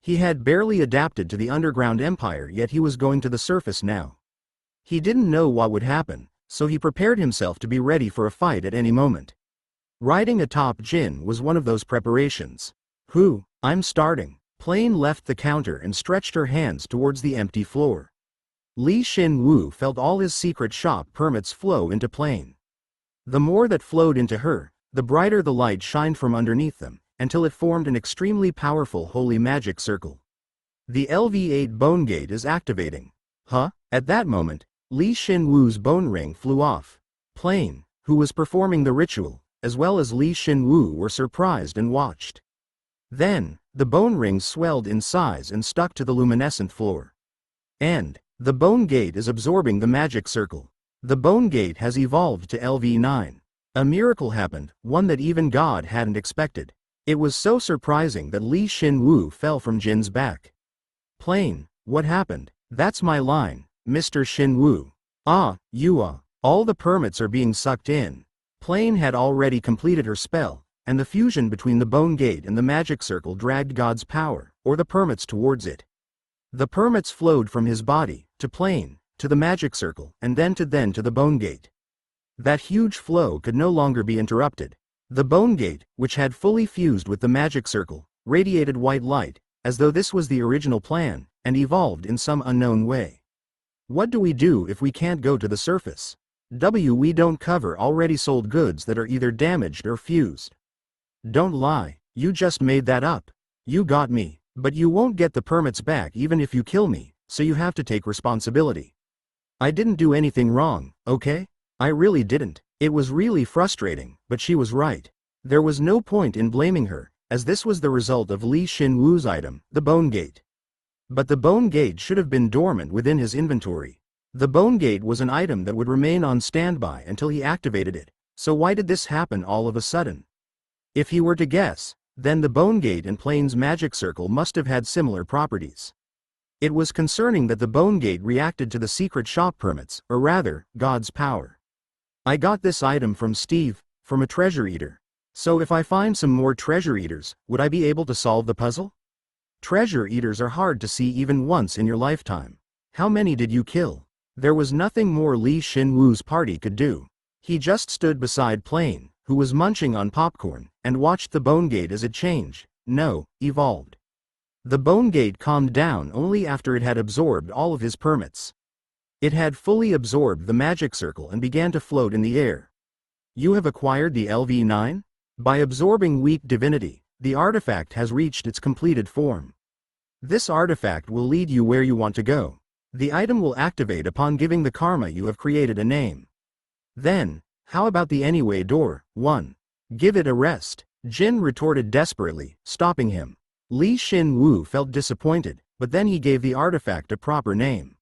He had barely adapted to the underground empire, yet he was going to the surface now. He didn't know what would happen, so he prepared himself to be ready for a fight at any moment. Riding atop Jin was one of those preparations. I'm starting. Plain left the counter and stretched her hands towards the empty floor. Shin Woo felt all his secret shop permits flow into Plain. The more that flowed into her, the brighter the light shined from underneath them, until it formed an extremely powerful holy magic circle. The LV8 bone gate is activating. Huh? At that moment, Shin Woo's bone ring flew off. Plain, who was performing the ritual, as well as Shin Woo were surprised and watched. Then, the bone rings swelled in size and stuck to the luminescent floor. And, the bone gate is absorbing the magic circle. The bone gate has evolved to LV9. A miracle happened, one that even God hadn't expected. It was so surprising that Shin Woo fell from Jin's back. Plain, what happened? That's my line, Mr. Shin Woo. Ah, you are. All the permits are being sucked in. Plain had already completed her spell, and the fusion between the bone gate and the magic circle dragged God's power, or the permits, towards it. The permits flowed from his body, to Plain, to the magic circle, and then to the bone gate. That huge flow could no longer be interrupted. The bone gate, which had fully fused with the magic circle, radiated white light, as though this was the original plan, and evolved in some unknown way. What do we do if we can't go to the surface? We don't cover already sold goods that are either damaged or fused. Don't lie, you just made that up. You got me, but you won't get the permits back even if you kill me, so you have to take responsibility. I didn't do anything wrong, okay? I really didn't. It was really frustrating, but she was right. There was no point in blaming her, as this was the result of Shin Woo's item, the bone gate. But the bone gate should have been dormant within his inventory. The bone gate was an item that would remain on standby until he activated it, so why did this happen all of a sudden? If he were to guess, then the bone gate and Plain's magic circle must have had similar properties. It was concerning that the bone gate reacted to the secret shop permits, or rather, God's power. I got this item from Steve, from a treasure eater. So if I find some more treasure eaters, would I be able to solve the puzzle? Treasure eaters are hard to see even once in your lifetime. How many did you kill? There was nothing more Shin Woo's party could do. He just stood beside Plain, who was munching on popcorn, and watched the bone gate as it changed, evolved. The bone gate calmed down only after it had absorbed all of his permits. It had fully absorbed the magic circle and began to float in the air. You have acquired the LV9? By absorbing weak divinity, the artifact has reached its completed form. This artifact will lead you where you want to go. The item will activate upon giving the karma you have created a name. Then, how about the anyway door? 1. Give it a rest. Jin retorted desperately, stopping him. Shin Woo felt disappointed, but then he gave the artifact a proper name.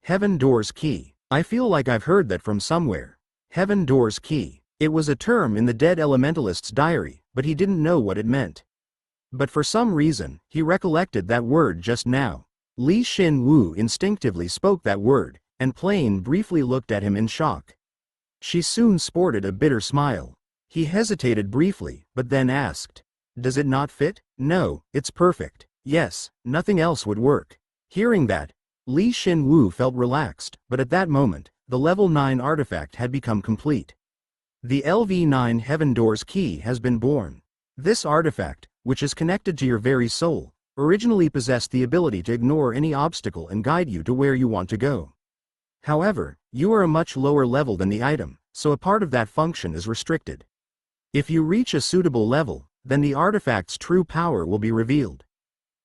Heaven Door's Key. I feel like I've heard that from somewhere. Heaven Door's Key. It was a term in the dead elementalist's diary, but he didn't know what it meant. But for some reason, he recollected that word just now. Shin Woo instinctively spoke that word, and Plain briefly looked at him in shock. She soon sported a bitter smile. He hesitated briefly, but then asked, "Does it not fit?" "No, it's perfect." "Yes, nothing else would work." Hearing that, Shin Woo felt relaxed, but at that moment, the level 9 artifact had become complete. The LV9 Heaven Door's Key has been born. This artifact, which is connected to your very soul, originally possessed the ability to ignore any obstacle and guide you to where you want to go. However, you are a much lower level than the item, so a part of that function is restricted. If you reach a suitable level, then the artifact's true power will be revealed.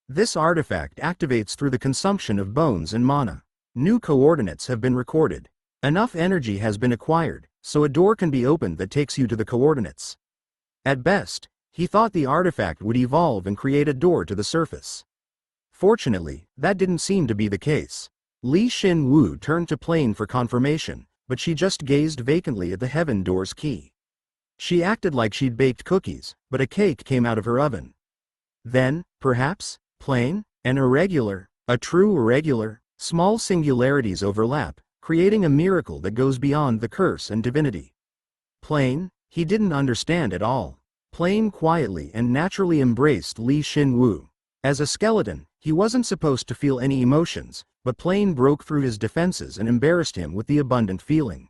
This artifact activates through the consumption of bones and mana. New coordinates have been recorded. Enough energy has been acquired, so a door can be opened that takes you to the coordinates. At best, he thought the artifact would evolve and create a door to the surface. Fortunately, that didn't seem to be the case. Shin Woo turned to Plain for confirmation, but she just gazed vacantly at the Heaven Door's Key. She acted like she'd baked cookies, but a cake came out of her oven. Then, perhaps, Plain, an irregular, a true irregular, small singularities overlap, creating a miracle that goes beyond the curse and divinity. Plain, he didn't understand at all. Plain quietly and naturally embraced Shin Woo. As a skeleton, he wasn't supposed to feel any emotions, but Plain broke through his defenses and embarrassed him with the abundant feeling.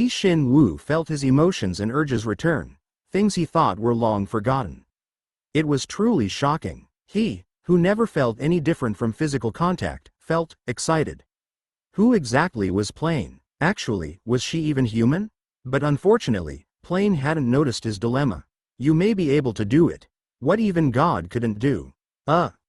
Shin Woo felt his emotions and urges return, things he thought were long forgotten. It was truly shocking. He, who never felt any different from physical contact, felt excited. Who exactly was Plain? Actually, was she even human? But unfortunately, Plain hadn't noticed his dilemma. You may be able to do it. What even God couldn't do.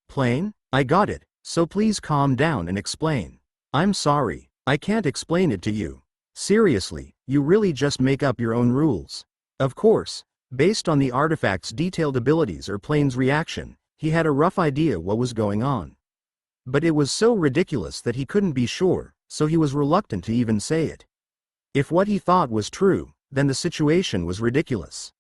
Plane? I got it, so please calm down and explain. I'm sorry, I can't explain it to you. Seriously, you really just make up your own rules. Of course, based on the artifact's detailed abilities or Plane's reaction, he had a rough idea what was going on. But it was so ridiculous that he couldn't be sure, so he was reluctant to even say it. If what he thought was true, then the situation was ridiculous.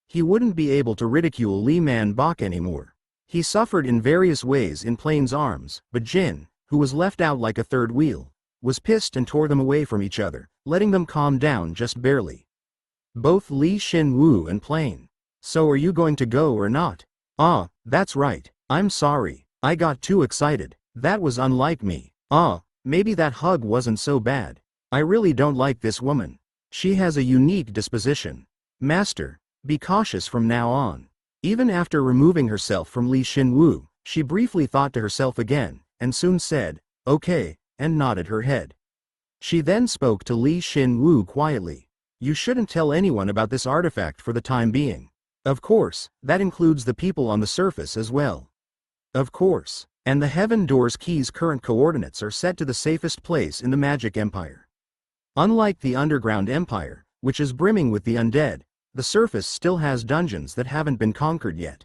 He wouldn't be able to ridicule Lee Man Bok anymore. He suffered in various ways in Plane's arms, but Jin, who was left out like a third wheel, was pissed and tore them away from each other, letting them calm down just barely. Both Shin Woo and Plane. So are you going to go or not? That's right. I'm sorry. I got too excited. That was unlike me. Maybe that hug wasn't so bad. I really don't like this woman. She has a unique disposition. Master, be cautious from now on. Even after removing herself from Shin Woo, she briefly thought to herself again, and soon said, okay, and nodded her head. She then spoke to Shin Woo quietly. You shouldn't tell anyone about this artifact for the time being. Of course, that includes the people on the surface as well. Of course, and the Heaven Door's key's current coordinates are set to the safest place in the Magic Empire. Unlike the Underground Empire, which is brimming with the undead, the surface still has dungeons that haven't been conquered yet.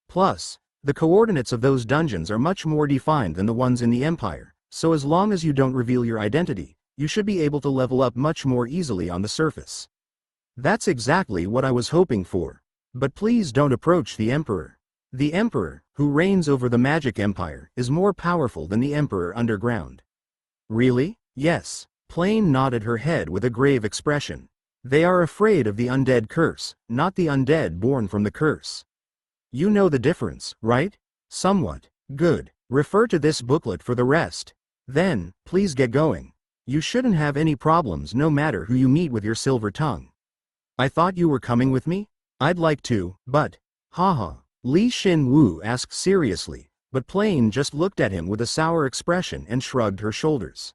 Plus, the coordinates of those dungeons are much more defined than the ones in the Empire, so as long as you don't reveal your identity, you should be able to level up much more easily on the surface. That's exactly what I was hoping for. But please don't approach the Emperor. The Emperor, who reigns over the Magic Empire, is more powerful than the Emperor underground. Really? Yes. Plane nodded her head with a grave expression. They are afraid of the undead curse, not the undead born from the curse. You know the difference, right? Somewhat. Good. Refer to this booklet for the rest. Then, please get going. You shouldn't have any problems no matter who you meet with your silver tongue. I thought you were coming with me? I'd like to, but... Haha. Shin Woo asked seriously, but Plane just looked at him with a sour expression and shrugged her shoulders.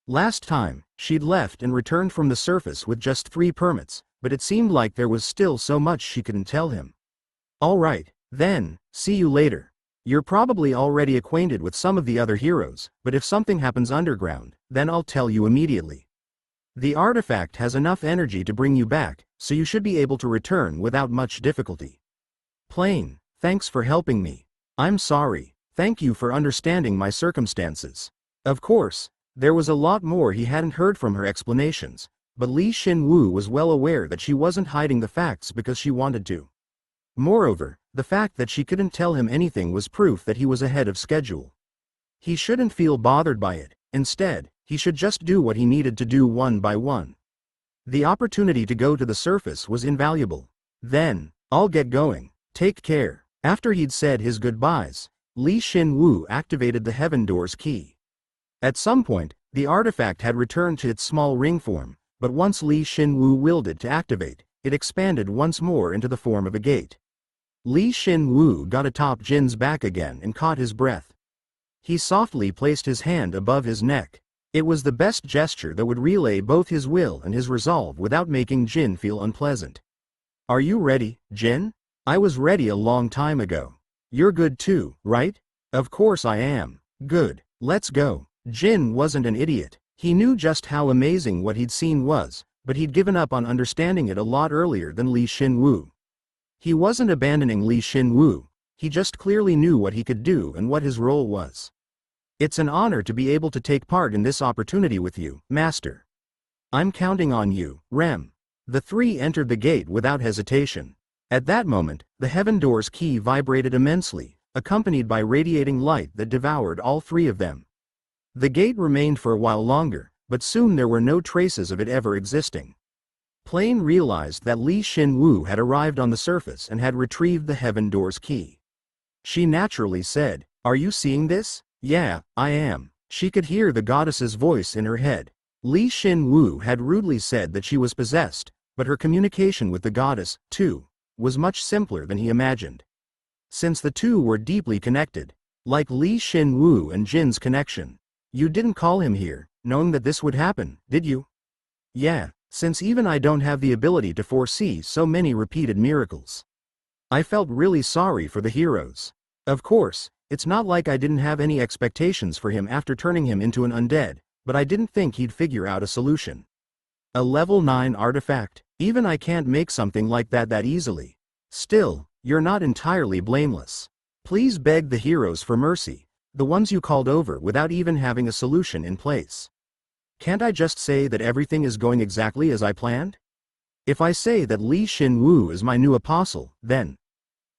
Last time, she'd left and returned from the surface with just 3 permits, but it seemed like there was still so much she couldn't tell him. Alright, then, see you later. You're probably already acquainted with some of the other heroes, but if something happens underground, then I'll tell you immediately. The artifact has enough energy to bring you back, so you should be able to return without much difficulty. Plane, thanks for helping me. I'm sorry, thank you for understanding my circumstances. Of course, there was a lot more he hadn't heard from her explanations, but Shin Woo was well aware that she wasn't hiding the facts because she wanted to. Moreover, the fact that she couldn't tell him anything was proof that he was ahead of schedule. He shouldn't feel bothered by it. Instead, he should just do what he needed to do one by one. The opportunity to go to the surface was invaluable. Then, I'll get going. Take care. After he'd said his goodbyes, Shin Woo activated the Heaven Door's key. At some point, the artifact had returned to its small ring form, but once Shin Woo willed it to activate, it expanded once more into the form of a gate. Shin Woo got atop Jin's back again and caught his breath. He softly placed his hand above his neck. It was the best gesture that would relay both his will and his resolve without making Jin feel unpleasant. Are you ready, Jin? I was ready a long time ago. You're good too, right? Of course I am. Good. Let's go. Jin wasn't an idiot. He knew just how amazing what he'd seen was, but he'd given up on understanding it a lot earlier than Shin Woo. He wasn't abandoning Shin Woo, he just clearly knew what he could do and what his role was. It's an honor to be able to take part in this opportunity with you, Master. I'm counting on you, Rem. The 3 entered the gate without hesitation. At that moment, the Heaven Door's key vibrated immensely, accompanied by radiating light that devoured all 3 of them. The gate remained for a while longer, but soon there were no traces of it ever existing. Plane realized that Shin Woo had arrived on the surface and had retrieved the Heaven Door's key. She naturally said, "Are you seeing this?" "Yeah, I am." She could hear the goddess's voice in her head. Shin Woo had rudely said that she was possessed, but her communication with the goddess, too, was much simpler than he imagined. Since the two were deeply connected, like Shin Woo and Jin's connection. You didn't call him here, knowing that this would happen, did you? Yeah, since even I don't have the ability to foresee so many repeated miracles. I felt really sorry for the heroes. Of course, it's not like I didn't have any expectations for him after turning him into an undead, but I didn't think he'd figure out a solution. A level 9 artifact? Even I can't make something like that easily. Still, you're not entirely blameless. Please beg the heroes for mercy, the ones you called over without even having a solution in place. Can't I just say that everything is going exactly as I planned? If I say that Shin Woo is my new apostle, then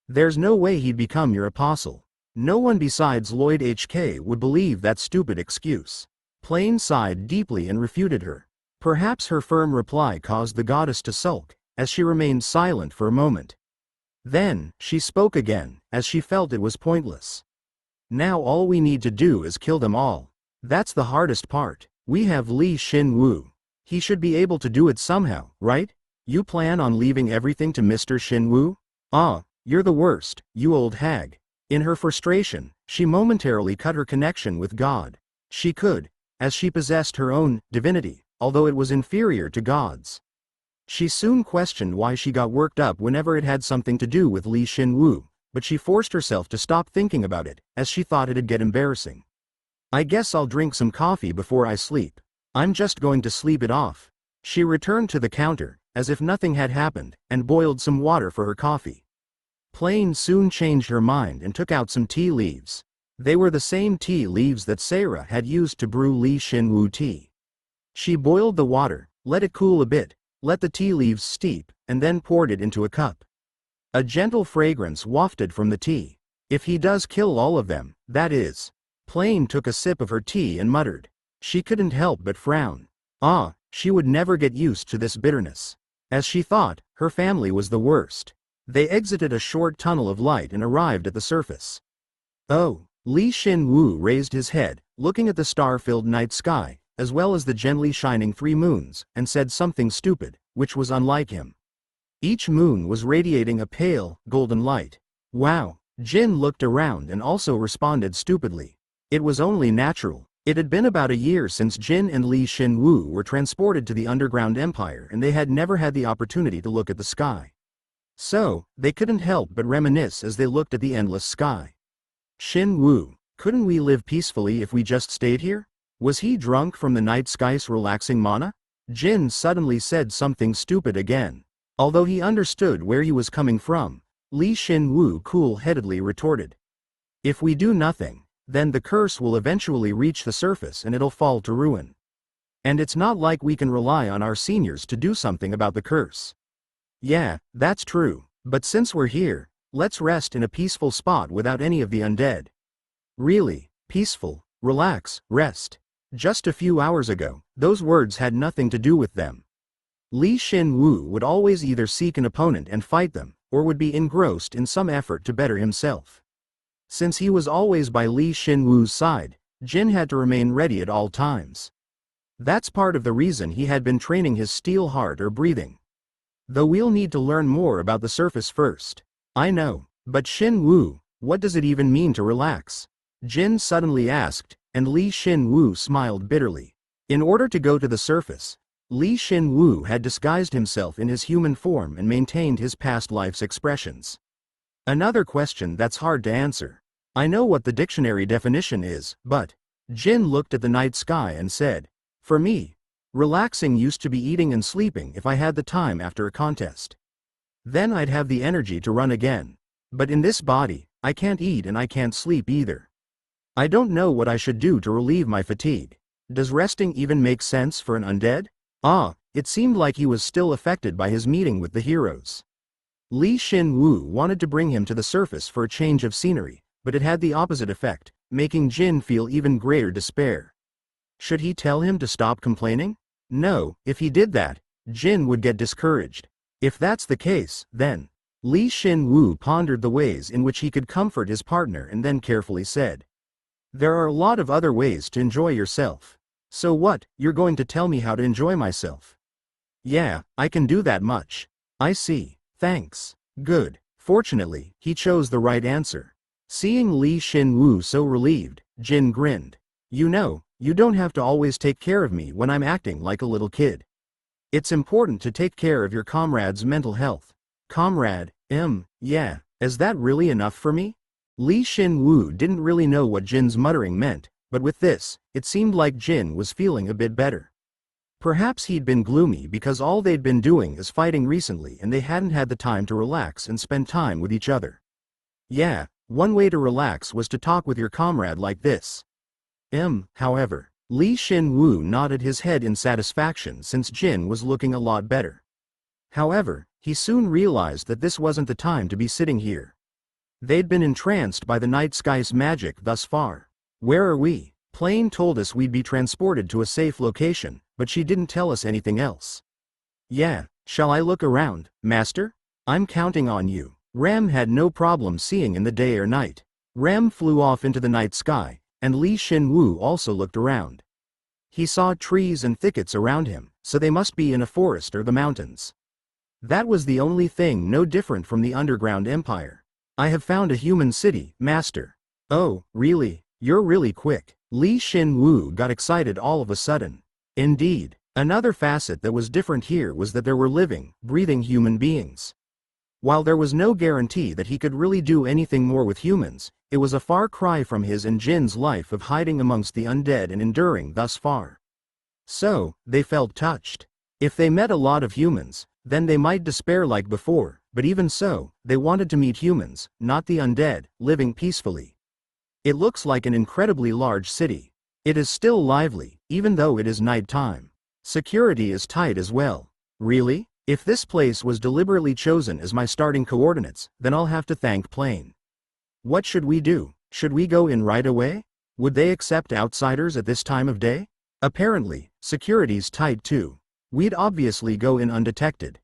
there's no way he'd become your apostle. No one besides Lloyd HK would believe that stupid excuse. Plain sighed deeply and refuted her. Perhaps her firm reply caused the goddess to sulk, as she remained silent for a moment. Then, she spoke again, as she felt it was pointless. Now all we need to do is kill them all. That's the hardest part. We have Shin Woo. He should be able to do it somehow, right? You plan on leaving everything to Mr. Shin Woo? Ah, you're the worst, you old hag. In her frustration, she momentarily cut her connection with God. She could, as she possessed her own divinity, although it was inferior to God's. She soon questioned why she got worked up whenever it had something to do with Shin Woo, but she forced herself to stop thinking about it, as she thought it'd get embarrassing. I guess I'll drink some coffee before I sleep. I'm just going to sleep it off. She returned to the counter, as if nothing had happened, and boiled some water for her coffee. Plain soon changed her mind and took out some tea leaves. They were the same tea leaves that Sarah had used to brew Shin Woo tea. She boiled the water, let it cool a bit, let the tea leaves steep, and then poured it into a cup. A gentle fragrance wafted from the tea. If he does kill all of them, that is. Plain took a sip of her tea and muttered. She couldn't help but frown. Ah, she would never get used to this bitterness. As she thought, her family was the worst. They exited a short tunnel of light and arrived at the surface. Oh, Shin Woo raised his head, looking at the star-filled night sky, as well as the gently shining 3 moons, and said something stupid, which was unlike him. Each moon was radiating a pale, golden light. Wow! Jin looked around and also responded stupidly. It was only natural. It had been about a year since Jin and Shin Woo were transported to the underground empire and they had never had the opportunity to look at the sky. So, they couldn't help but reminisce as they looked at the endless sky. Shin Woo, couldn't we live peacefully if we just stayed here? Was he drunk from the night sky's relaxing mana? Jin suddenly said something stupid again. Although he understood where he was coming from, Shin Woo cool-headedly retorted. If we do nothing, then the curse will eventually reach the surface and it'll fall to ruin. And it's not like we can rely on our seniors to do something about the curse. Yeah, that's true, but since we're here, let's rest in a peaceful spot without any of the undead. Really, peaceful, relax, rest. Just a few hours ago, those words had nothing to do with them. Shin Woo would always either seek an opponent and fight them, or would be engrossed in some effort to better himself. Since he was always by Shin Woo's side, Jin had to remain ready at all times. That's part of the reason he had been training his steel heart or breathing. Though we'll need to learn more about the surface first. I know, but Shin Woo, what does it even mean to relax? Jin suddenly asked, and Shin Woo smiled bitterly. In order to go to the surface, Shin Woo had disguised himself in his human form and maintained his past life's expressions. Another question that's hard to answer. I know what the dictionary definition is, but Jin looked at the night sky and said, for me, relaxing used to be eating and sleeping if I had the time after a contest. Then I'd have the energy to run again. But in this body, I can't eat and I can't sleep either. I don't know what I should do to relieve my fatigue. Does resting even make sense for an undead? Ah, it seemed like he was still affected by his meeting with the heroes. Shin Woo wanted to bring him to the surface for a change of scenery, but it had the opposite effect, making Jin feel even greater despair. Should he tell him to stop complaining? No, if he did that, Jin would get discouraged. If that's the case, then Shin Woo pondered the ways in which he could comfort his partner and then carefully said, there are a lot of other ways to enjoy yourself. So what, you're going to tell me how to enjoy myself? Yeah, I can do that much. I see, thanks. Good. Fortunately, he chose the right answer. Seeing Shin Woo so relieved, Jin grinned. You know, you don't have to always take care of me when I'm acting like a little kid. It's important to take care of your comrade's mental health. Comrade, Yeah, is that really enough for me? Shin Woo didn't really know what Jin's muttering meant, but with this, it seemed like Jin was feeling a bit better. Perhaps he'd been gloomy because all they'd been doing is fighting recently and they hadn't had the time to relax and spend time with each other. Yeah, one way to relax was to talk with your comrade like this. However, Shin Woo nodded his head in satisfaction since Jin was looking a lot better. However, he soon realized that this wasn't the time to be sitting here. They'd been entranced by the night sky's magic thus far. Where are we? Plane told us we'd be transported to a safe location, but she didn't tell us anything else. Yeah, shall I look around, master? I'm counting on you. Ram had no problem seeing in the day or night. Ram flew off into the night sky, and Shin Woo also looked around. He saw trees and thickets around him, so they must be in a forest or the mountains. That was the only thing no different from the underground empire. I have found a human city, master. Oh, really? You're really quick. Shin Woo got excited all of a sudden. Indeed, another facet that was different here was that there were living, breathing human beings. While there was no guarantee that he could really do anything more with humans, it was a far cry from his and Jin's life of hiding amongst the undead and enduring thus far. So, they felt touched. If they met a lot of humans, then they might despair like before, but even so, they wanted to meet humans, not the undead, living peacefully. It looks like an incredibly large city. It is still lively, even though it is night time. Security is tight as well. Really? If this place was deliberately chosen as my starting coordinates, then I'll have to thank Plane. What should we do? Should we go in right away? Would they accept outsiders at this time of day? Apparently, security's tight too. We'd obviously go in undetected.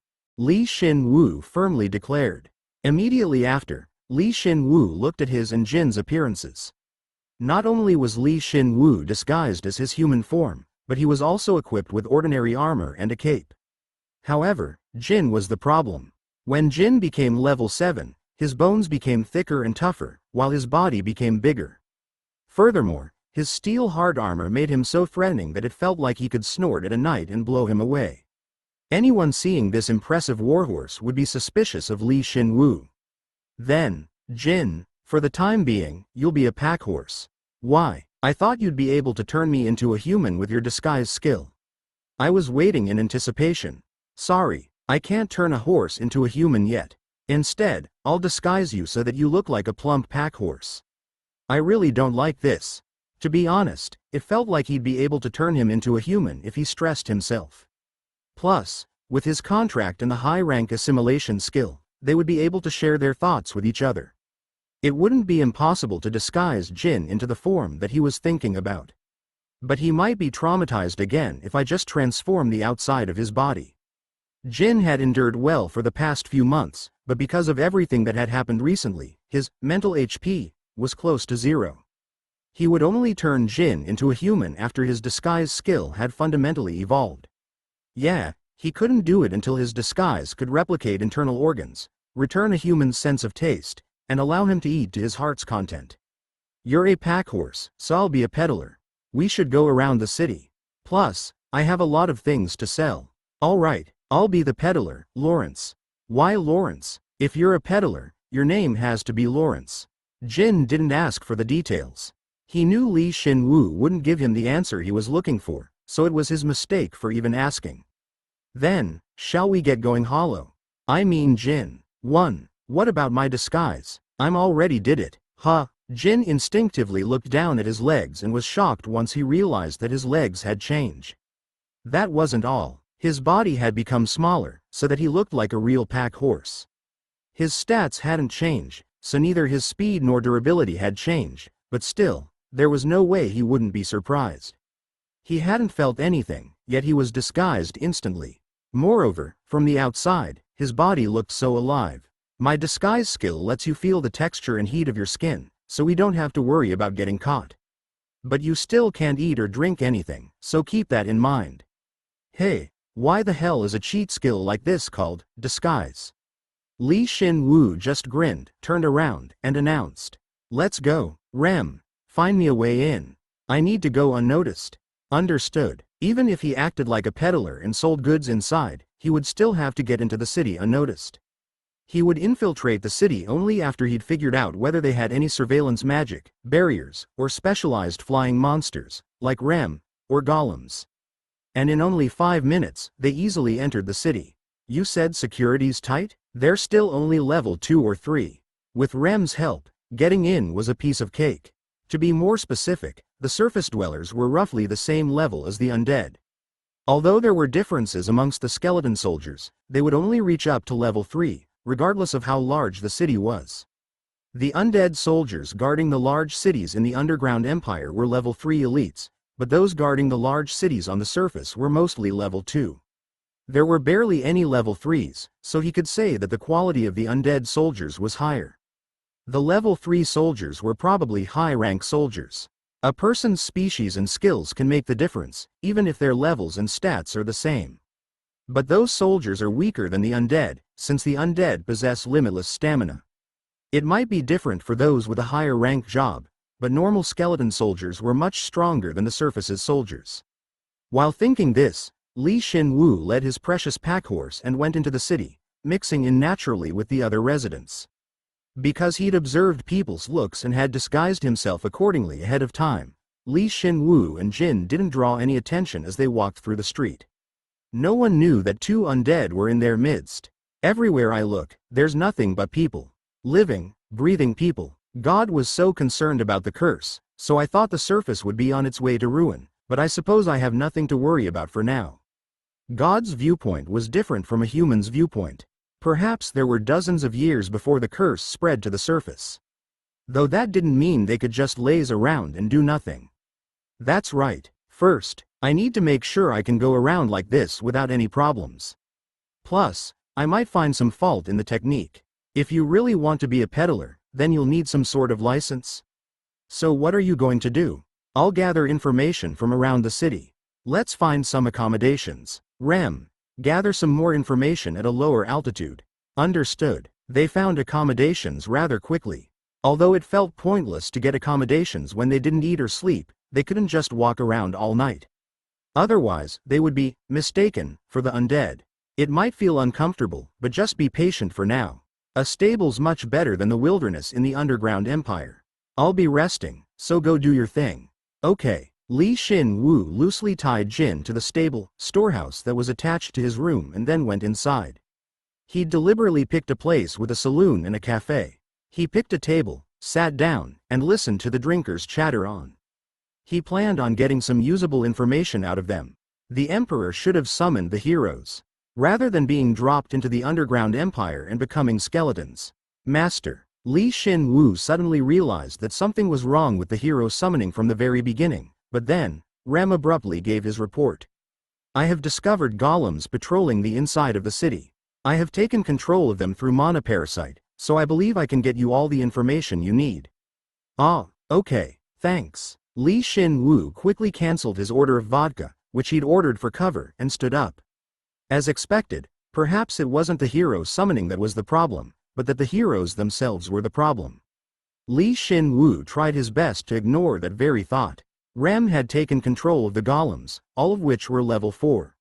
Shin Woo firmly declared. Immediately after, Shin Woo looked at his and Jin's appearances. Not only was Shin Woo disguised as his human form, but he was also equipped with ordinary armor and a cape. However, Jin was the problem. When Jin became level 7, his bones became thicker and tougher, while his body became bigger. Furthermore, his steel hard armor made him so threatening that it felt like he could snort at a night and blow him away. Anyone seeing this impressive warhorse would be suspicious of Shin Woo. Then, Jin, for the time being, you'll be a pack horse. Why? I thought you'd be able to turn me into a human with your disguise skill. I was waiting in anticipation. Sorry, I can't turn a horse into a human yet. Instead, I'll disguise you so that you look like a plump pack horse. I really don't like this. To be honest, it felt like he'd be able to turn him into a human if he stressed himself. Plus, with his contract and the high-rank assimilation skill, they would be able to share their thoughts with each other. It wouldn't be impossible to disguise Jin into the form that he was thinking about. But he might be traumatized again if I just transform the outside of his body. Jin had endured well for the past few months, but because of everything that had happened recently, his mental HP was close to 0. He would only turn Jin into a human after his disguise skill had fundamentally evolved. Yeah, he couldn't do it until his disguise could replicate internal organs, return a human's sense of taste, and allow him to eat to his heart's content. You're a pack horse, so I'll be a peddler. We should go around the city. Plus, I have a lot of things to sell. Alright, I'll be the peddler, Lawrence. Why Lawrence? If you're a peddler, your name has to be Lawrence. Jin didn't ask for the details. He knew Shin Woo wouldn't give him the answer he was looking for, so it was his mistake for even asking. Then, shall we get going hollow? I mean Jin. 1. What about my disguise? I'm already did it. Huh? Jin instinctively looked down at his legs and was shocked once he realized that his legs had changed. That wasn't all. His body had become smaller, so that he looked like a real pack horse. His stats hadn't changed, so neither his speed nor durability had changed, but still, there was no way he wouldn't be surprised. He hadn't felt anything, yet he was disguised instantly. Moreover, from the outside, his body looked so alive. My disguise skill lets you feel the texture and heat of your skin, so we don't have to worry about getting caught. But you still can't eat or drink anything, so keep that in mind. Hey, why the hell is a cheat skill like this called disguise? Shin Woo just grinned, turned around, and announced. Let's go, Rem. Find me a way in. I need to go unnoticed. Understood. Even if he acted like a peddler and sold goods inside, he would still have to get into the city unnoticed. He would infiltrate the city only after he'd figured out whether they had any surveillance magic, barriers, or specialized flying monsters, like Rem, or golems. And in only 5 minutes, they easily entered the city. You said security's tight? They're still only level 2 or 3. With Rem's help, getting in was a piece of cake. To be more specific, the surface dwellers were roughly the same level as the undead. Although there were differences amongst the skeleton soldiers, they would only reach up to level 3, regardless of how large the city was. The undead soldiers guarding the large cities in the underground empire were level 3 elites, but those guarding the large cities on the surface were mostly level 2. There were barely any level 3s, so he could say that the quality of the undead soldiers was higher. The level 3 soldiers were probably high-rank soldiers. A person's species and skills can make the difference, even if their levels and stats are the same. But those soldiers are weaker than the undead, since the undead possess limitless stamina. It might be different for those with a higher rank job, but normal skeleton soldiers were much stronger than the surface's soldiers. While thinking this, Shin Woo led his precious packhorse and went into the city, mixing in naturally with the other residents. Because he'd observed people's looks and had disguised himself accordingly ahead of time, Shin Woo and Jin didn't draw any attention as they walked through the street. No one knew that 2 undead were in their midst. Everywhere I look, there's nothing but people. Living, breathing people. God was so concerned about the curse, so I thought the surface would be on its way to ruin, but I suppose I have nothing to worry about for now. God's viewpoint was different from a human's viewpoint. Perhaps there were dozens of years before the curse spread to the surface. Though that didn't mean they could just laze around and do nothing. That's right. First, I need to make sure I can go around like this without any problems. Plus, I might find some fault in the technique. If you really want to be a peddler, then you'll need some sort of license. So what are you going to do? I'll gather information from around the city. Let's find some accommodations. Rem, gather some more information at a lower altitude. Understood. They found accommodations rather quickly. Although it felt pointless to get accommodations when they didn't eat or sleep, they couldn't just walk around all night. Otherwise, they would be mistaken for the undead. It might feel uncomfortable, but just be patient for now. A stable's much better than the wilderness in the underground empire. I'll be resting, so go do your thing. Okay. Shin Woo loosely tied Jin to the stable, storehouse that was attached to his room and then went inside. He'd deliberately picked a place with a saloon and a cafe. He picked a table, sat down, and listened to the drinkers chatter on. He planned on getting some usable information out of them. The Emperor should have summoned the heroes, rather than being dropped into the underground empire and becoming skeletons. Master, Shin Woo suddenly realized that something was wrong with the hero summoning from the very beginning. But then, Rem abruptly gave his report. I have discovered golems patrolling the inside of the city. I have taken control of them through monoparasite, so I believe I can get you all the information you need. Ah, okay, thanks. Shin Woo quickly cancelled his order of vodka, which he'd ordered for cover, and stood up. As expected, perhaps it wasn't the hero summoning that was the problem, but that the heroes themselves were the problem. Shin Woo tried his best to ignore that very thought. Rem had taken control of the golems, all of which were level 4.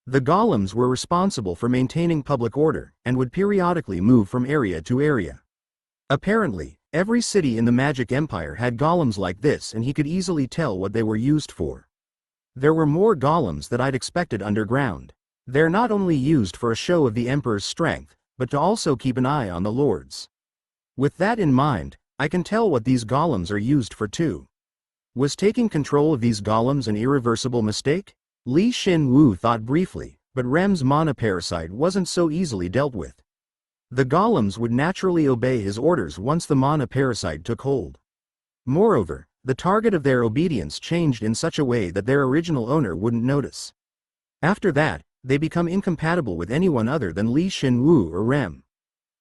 The golems were responsible for maintaining public order, and would periodically move from area to area. Apparently, every city in the Magic Empire had golems like this, and he could easily tell what they were used for. There were more golems than I'd expected underground. They're not only used for a show of the Emperor's strength, but to also keep an eye on the lords. With that in mind, I can tell what these golems are used for too. Was taking control of these golems an irreversible mistake? Shin Woo thought briefly, but Rem's monoparasite wasn't so easily dealt with. The golems would naturally obey his orders once the monoparasite took hold. Moreover, the target of their obedience changed in such a way that their original owner wouldn't notice. After that, they become incompatible with anyone other than Shin Woo or Rem.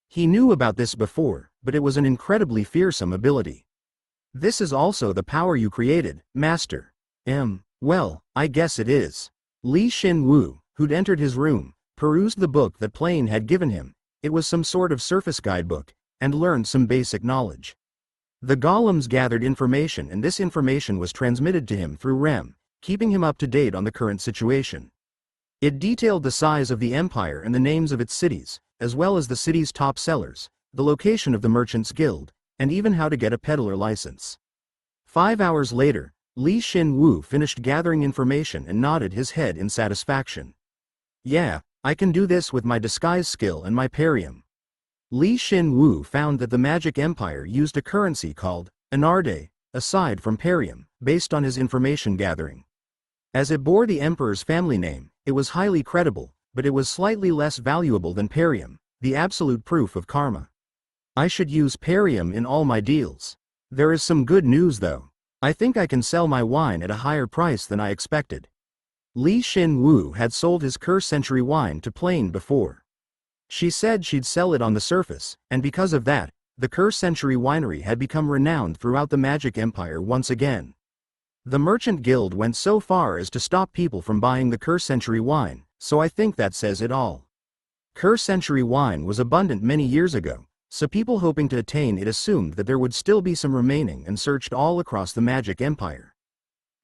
He knew about this before, but it was an incredibly fearsome ability. This is also the power you created, Master. Well, I guess it is. Shin Woo, who'd entered his room, perused the book that Plane had given him. It was some sort of surface guidebook, and learned some basic knowledge. The golems gathered information, and this information was transmitted to him through Rem, keeping him up to date on the current situation. It detailed the size of the empire and the names of its cities, as well as the city's top sellers, the location of the Merchants Guild, and even how to get a peddler license. 5 hours later, Shin Woo finished gathering information and nodded his head in satisfaction. Yeah, I can do this with my disguise skill and my parium. Shin Woo found that the Magic Empire used a currency called undead, aside from parium, based on his information gathering. As it bore the Emperor's family name, it was highly credible, but it was slightly less valuable than parium, the absolute proof of karma. I should use parium in all my deals. There is some good news though. I think I can sell my wine at a higher price than I expected. Shin Woo had sold his Curse Century wine to Plain before. She said she'd sell it on the surface, and because of that, the Curse Century winery had become renowned throughout the Magic Empire once again. The Merchant Guild went so far as to stop people from buying the Curse Century wine, so I think that says it all. Curse Century wine was abundant many years ago, so people hoping to attain it assumed that there would still be some remaining and searched all across the Magic Empire.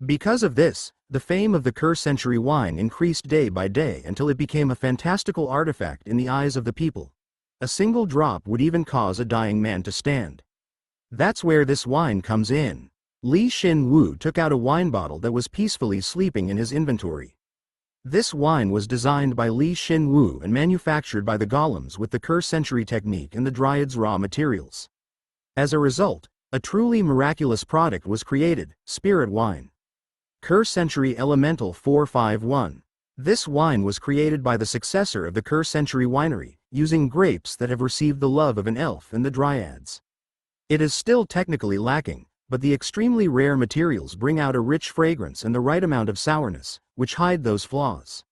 Because of this, the fame of the Curse Century wine increased day by day until it became a fantastical artifact in the eyes of the people. A single drop would even cause a dying man to stand. That's where this wine comes in. Shin Woo took out a wine bottle that was peacefully sleeping in his inventory. This wine was designed by Shin Woo and manufactured by the golems with the Curse Century technique and the Dryad's raw materials. As a result, a truly miraculous product was created, Spirit Wine. Curse Century Elemental 451. This wine was created by the successor of the Curse Century winery, using grapes that have received the love of an elf and the Dryads. It is still technically lacking, but the extremely rare materials bring out a rich fragrance and the right amount of sourness, which hide those flaws.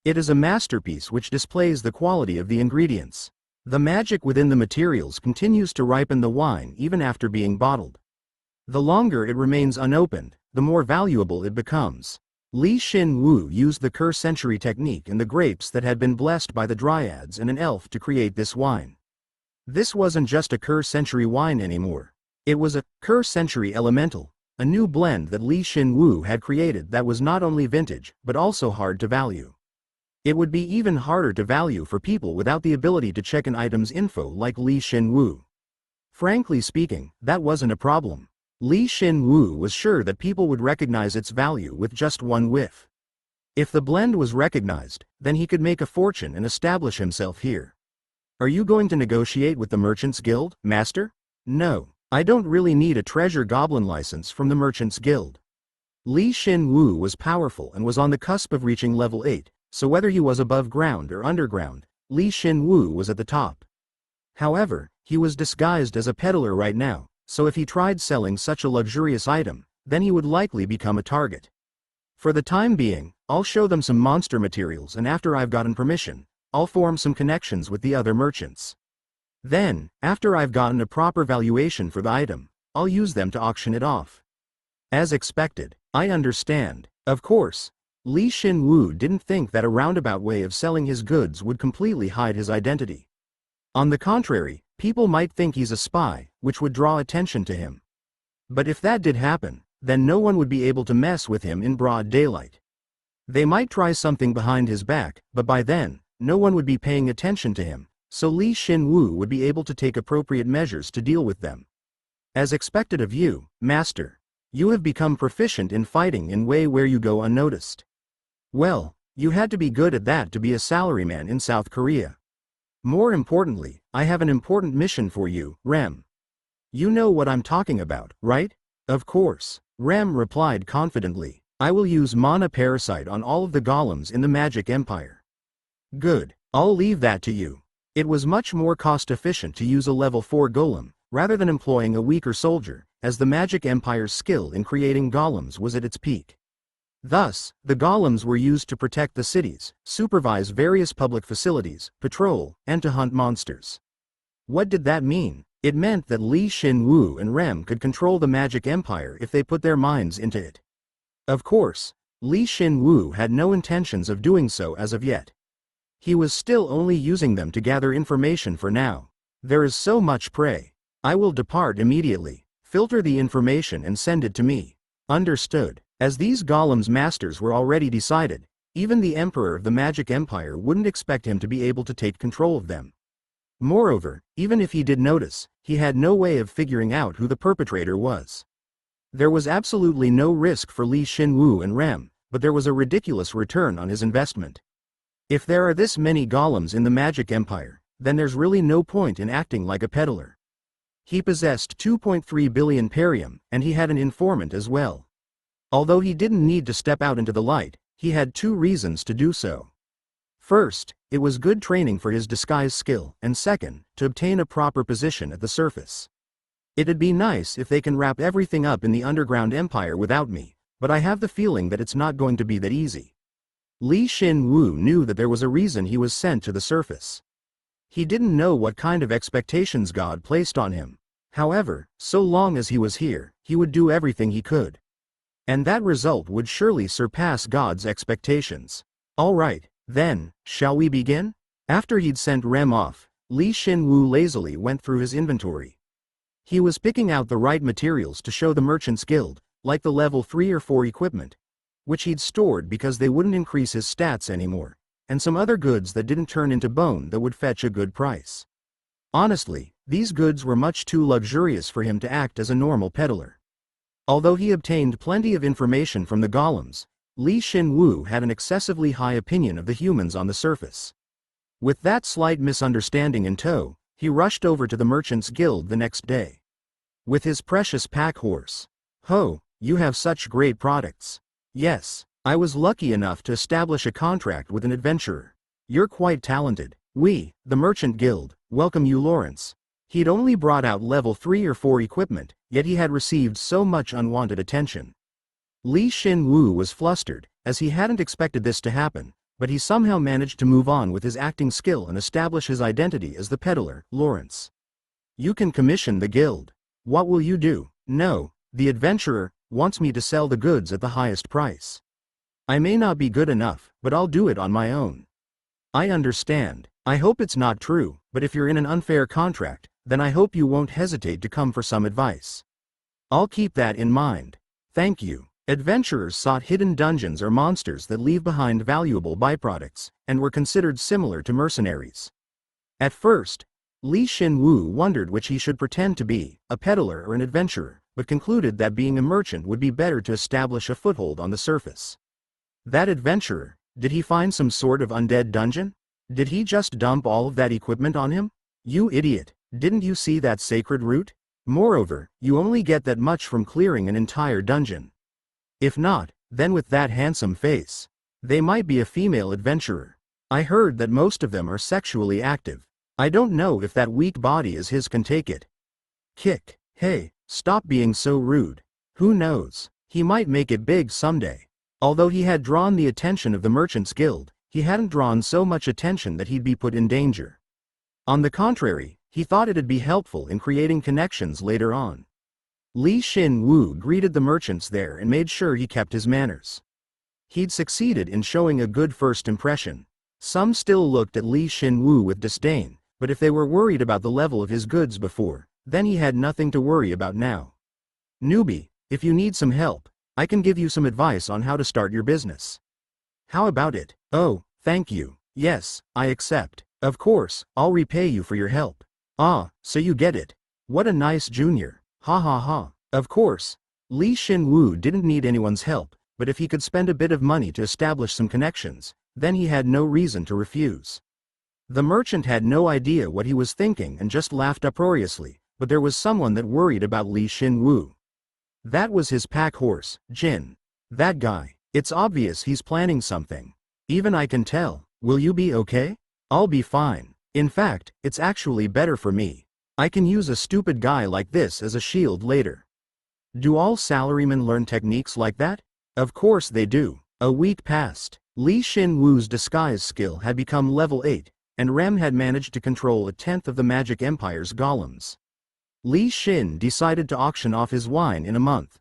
It is a masterpiece which displays the quality of the ingredients. The magic within the materials continues to ripen the wine even after being bottled. The longer it remains unopened, the more valuable it becomes. Shin Woo used the Curse Century technique and the grapes that had been blessed by the Dryads and an elf to create this wine. This wasn't just a Curse Century wine anymore. It was a Curse Century Elemental, a new blend that Shin Woo had created that was not only vintage, but also hard to value. It would be even harder to value for people without the ability to check an item's info like Shin Woo. Frankly speaking, that wasn't a problem. Shin Woo was sure that people would recognize its value with just one whiff. If the blend was recognized, then he could make a fortune and establish himself here. Are you going to negotiate with the Merchants Guild, Master? No, I don't really need a treasure goblin license from the Merchants Guild. Shin Woo was powerful and was on the cusp of reaching level 8, so whether he was above ground or underground, Shin Woo was at the top. However, he was disguised as a peddler right now, so if he tried selling such a luxurious item, then he would likely become a target. For the time being, I'll show them some monster materials, and after I've gotten permission, I'll form some connections with the other merchants. Then, after I've gotten a proper valuation for the item, I'll use them to auction it off. As expected, I understand. Of course, Shin Woo didn't think that a roundabout way of selling his goods would completely hide his identity. On the contrary, people might think he's a spy, which would draw attention to him. But if that did happen, then no one would be able to mess with him in broad daylight. They might try something behind his back, but by then, no one would be paying attention to him, so Shin Woo would be able to take appropriate measures to deal with them. As expected of you, Master, you have become proficient in fighting in a way where you go unnoticed. Well, you had to be good at that to be a salaryman in South Korea. More importantly, I have an important mission for you, Rem. You know what I'm talking about, right? Of course, Rem replied confidently. I will use mana parasite on all of the golems in the Magic Empire. Good, I'll leave that to you. It was much more cost-efficient to use a level 4 golem, rather than employing a weaker soldier, as the Magic Empire's skill in creating golems was at its peak. Thus, the golems were used to protect the cities, supervise various public facilities, patrol, and to hunt monsters. What did that mean? It meant that Shin Woo and Rem could control the Magic Empire if they put their minds into it. Of course, Shin Woo had no intentions of doing so as of yet. He was still only using them to gather information for now. There is so much prey. I will depart immediately, filter the information and send it to me. Understood. As these golems' masters were already decided, even the Emperor of the Magic Empire wouldn't expect him to be able to take control of them. Moreover, even if he did notice, he had no way of figuring out who the perpetrator was. There was absolutely no risk for Shin Woo and Rem, but there was a ridiculous return on his investment. If there are this many golems in the Magic Empire, then there's really no point in acting like a peddler. He possessed 2.3 billion perium, and he had an informant as well. Although he didn't need to step out into the light, he had two reasons to do so. First, it was good training for his disguise skill, and second, to obtain a proper position at the surface. It'd be nice if they can wrap everything up in the underground empire without me, but I have the feeling that it's not going to be that easy. Shin Woo knew that there was a reason he was sent to the surface. He didn't know what kind of expectations God placed on him. However, so long as he was here, he would do everything he could. And that result would surely surpass God's expectations. All right, then, shall we begin? After he'd sent Rem off, Shin Woo lazily went through his inventory. He was picking out the right materials to show the Merchants Guild, like the level 3 or 4 equipment, which he'd stored because they wouldn't increase his stats anymore, and some other goods that didn't turn into bone that would fetch a good price. Honestly, these goods were much too luxurious for him to act as a normal peddler. Although he obtained plenty of information from the golems, Shin Woo had an excessively high opinion of the humans on the surface. With that slight misunderstanding in tow, he rushed over to the Merchants Guild the next day. With his precious pack horse. "Ho, you have such great products." "Yes, I was lucky enough to establish a contract with an adventurer." "You're quite talented." "We, the Merchant Guild, welcome you, Lawrence." He'd only brought out level 3 or 4 equipment, yet he had received so much unwanted attention. Shin Woo was flustered, as he hadn't expected this to happen, but he somehow managed to move on with his acting skill and establish his identity as the peddler, Lawrence. "You can commission the guild. What will you do?" "No, the adventurer wants me to sell the goods at the highest price. I may not be good enough, but I'll do it on my own." "I understand. I hope it's not true, but if you're in an unfair contract, then I hope you won't hesitate to come for some advice." "I'll keep that in mind. Thank you." Adventurers sought hidden dungeons or monsters that leave behind valuable byproducts, and were considered similar to mercenaries. At first, Shin Woo wondered which he should pretend to be, a peddler or an adventurer, but concluded that being a merchant would be better to establish a foothold on the surface. That adventurer, did he find some sort of undead dungeon? Did he just dump all of that equipment on him? You idiot, didn't you see that sacred root? Moreover, you only get that much from clearing an entire dungeon. If not, then with that handsome face, they might be a female adventurer. I heard that most of them are sexually active. I don't know if that weak body as his can take it. Kick. Hey, stop being so rude. Who knows, he might make it big someday. Although he had drawn the attention of the Merchants Guild, he hadn't drawn so much attention that he'd be put in danger. On the contrary, he thought it'd be helpful in creating connections later on. Shin Woo greeted the merchants there and made sure he kept his manners. He'd succeeded in showing a good first impression. Some still looked at Shin Woo with disdain, but if they were worried about the level of his goods before, then he had nothing to worry about now. "Newbie, if you need some help, I can give you some advice on how to start your business. How about it?" "Oh, thank you. Yes, I accept. Of course, I'll repay you for your help." "Ah, so you get it. What a nice junior. Ha ha ha." Of course, Shin Woo didn't need anyone's help, but if he could spend a bit of money to establish some connections, then he had no reason to refuse. The merchant had no idea what he was thinking and just laughed uproariously, but there was someone that worried about Shin Woo. That was his pack horse, Jin. That guy. It's obvious he's planning something. Even I can tell. Will you be okay? I'll be fine. In fact, it's actually better for me. I can use a stupid guy like this as a shield later. Do all salarymen learn techniques like that? Of course they do. A week passed. Shin Woo's disguise skill had become level 8, and Rem had managed to control a tenth of the Magic Empire's golems. Shin decided to auction off his wine in a month.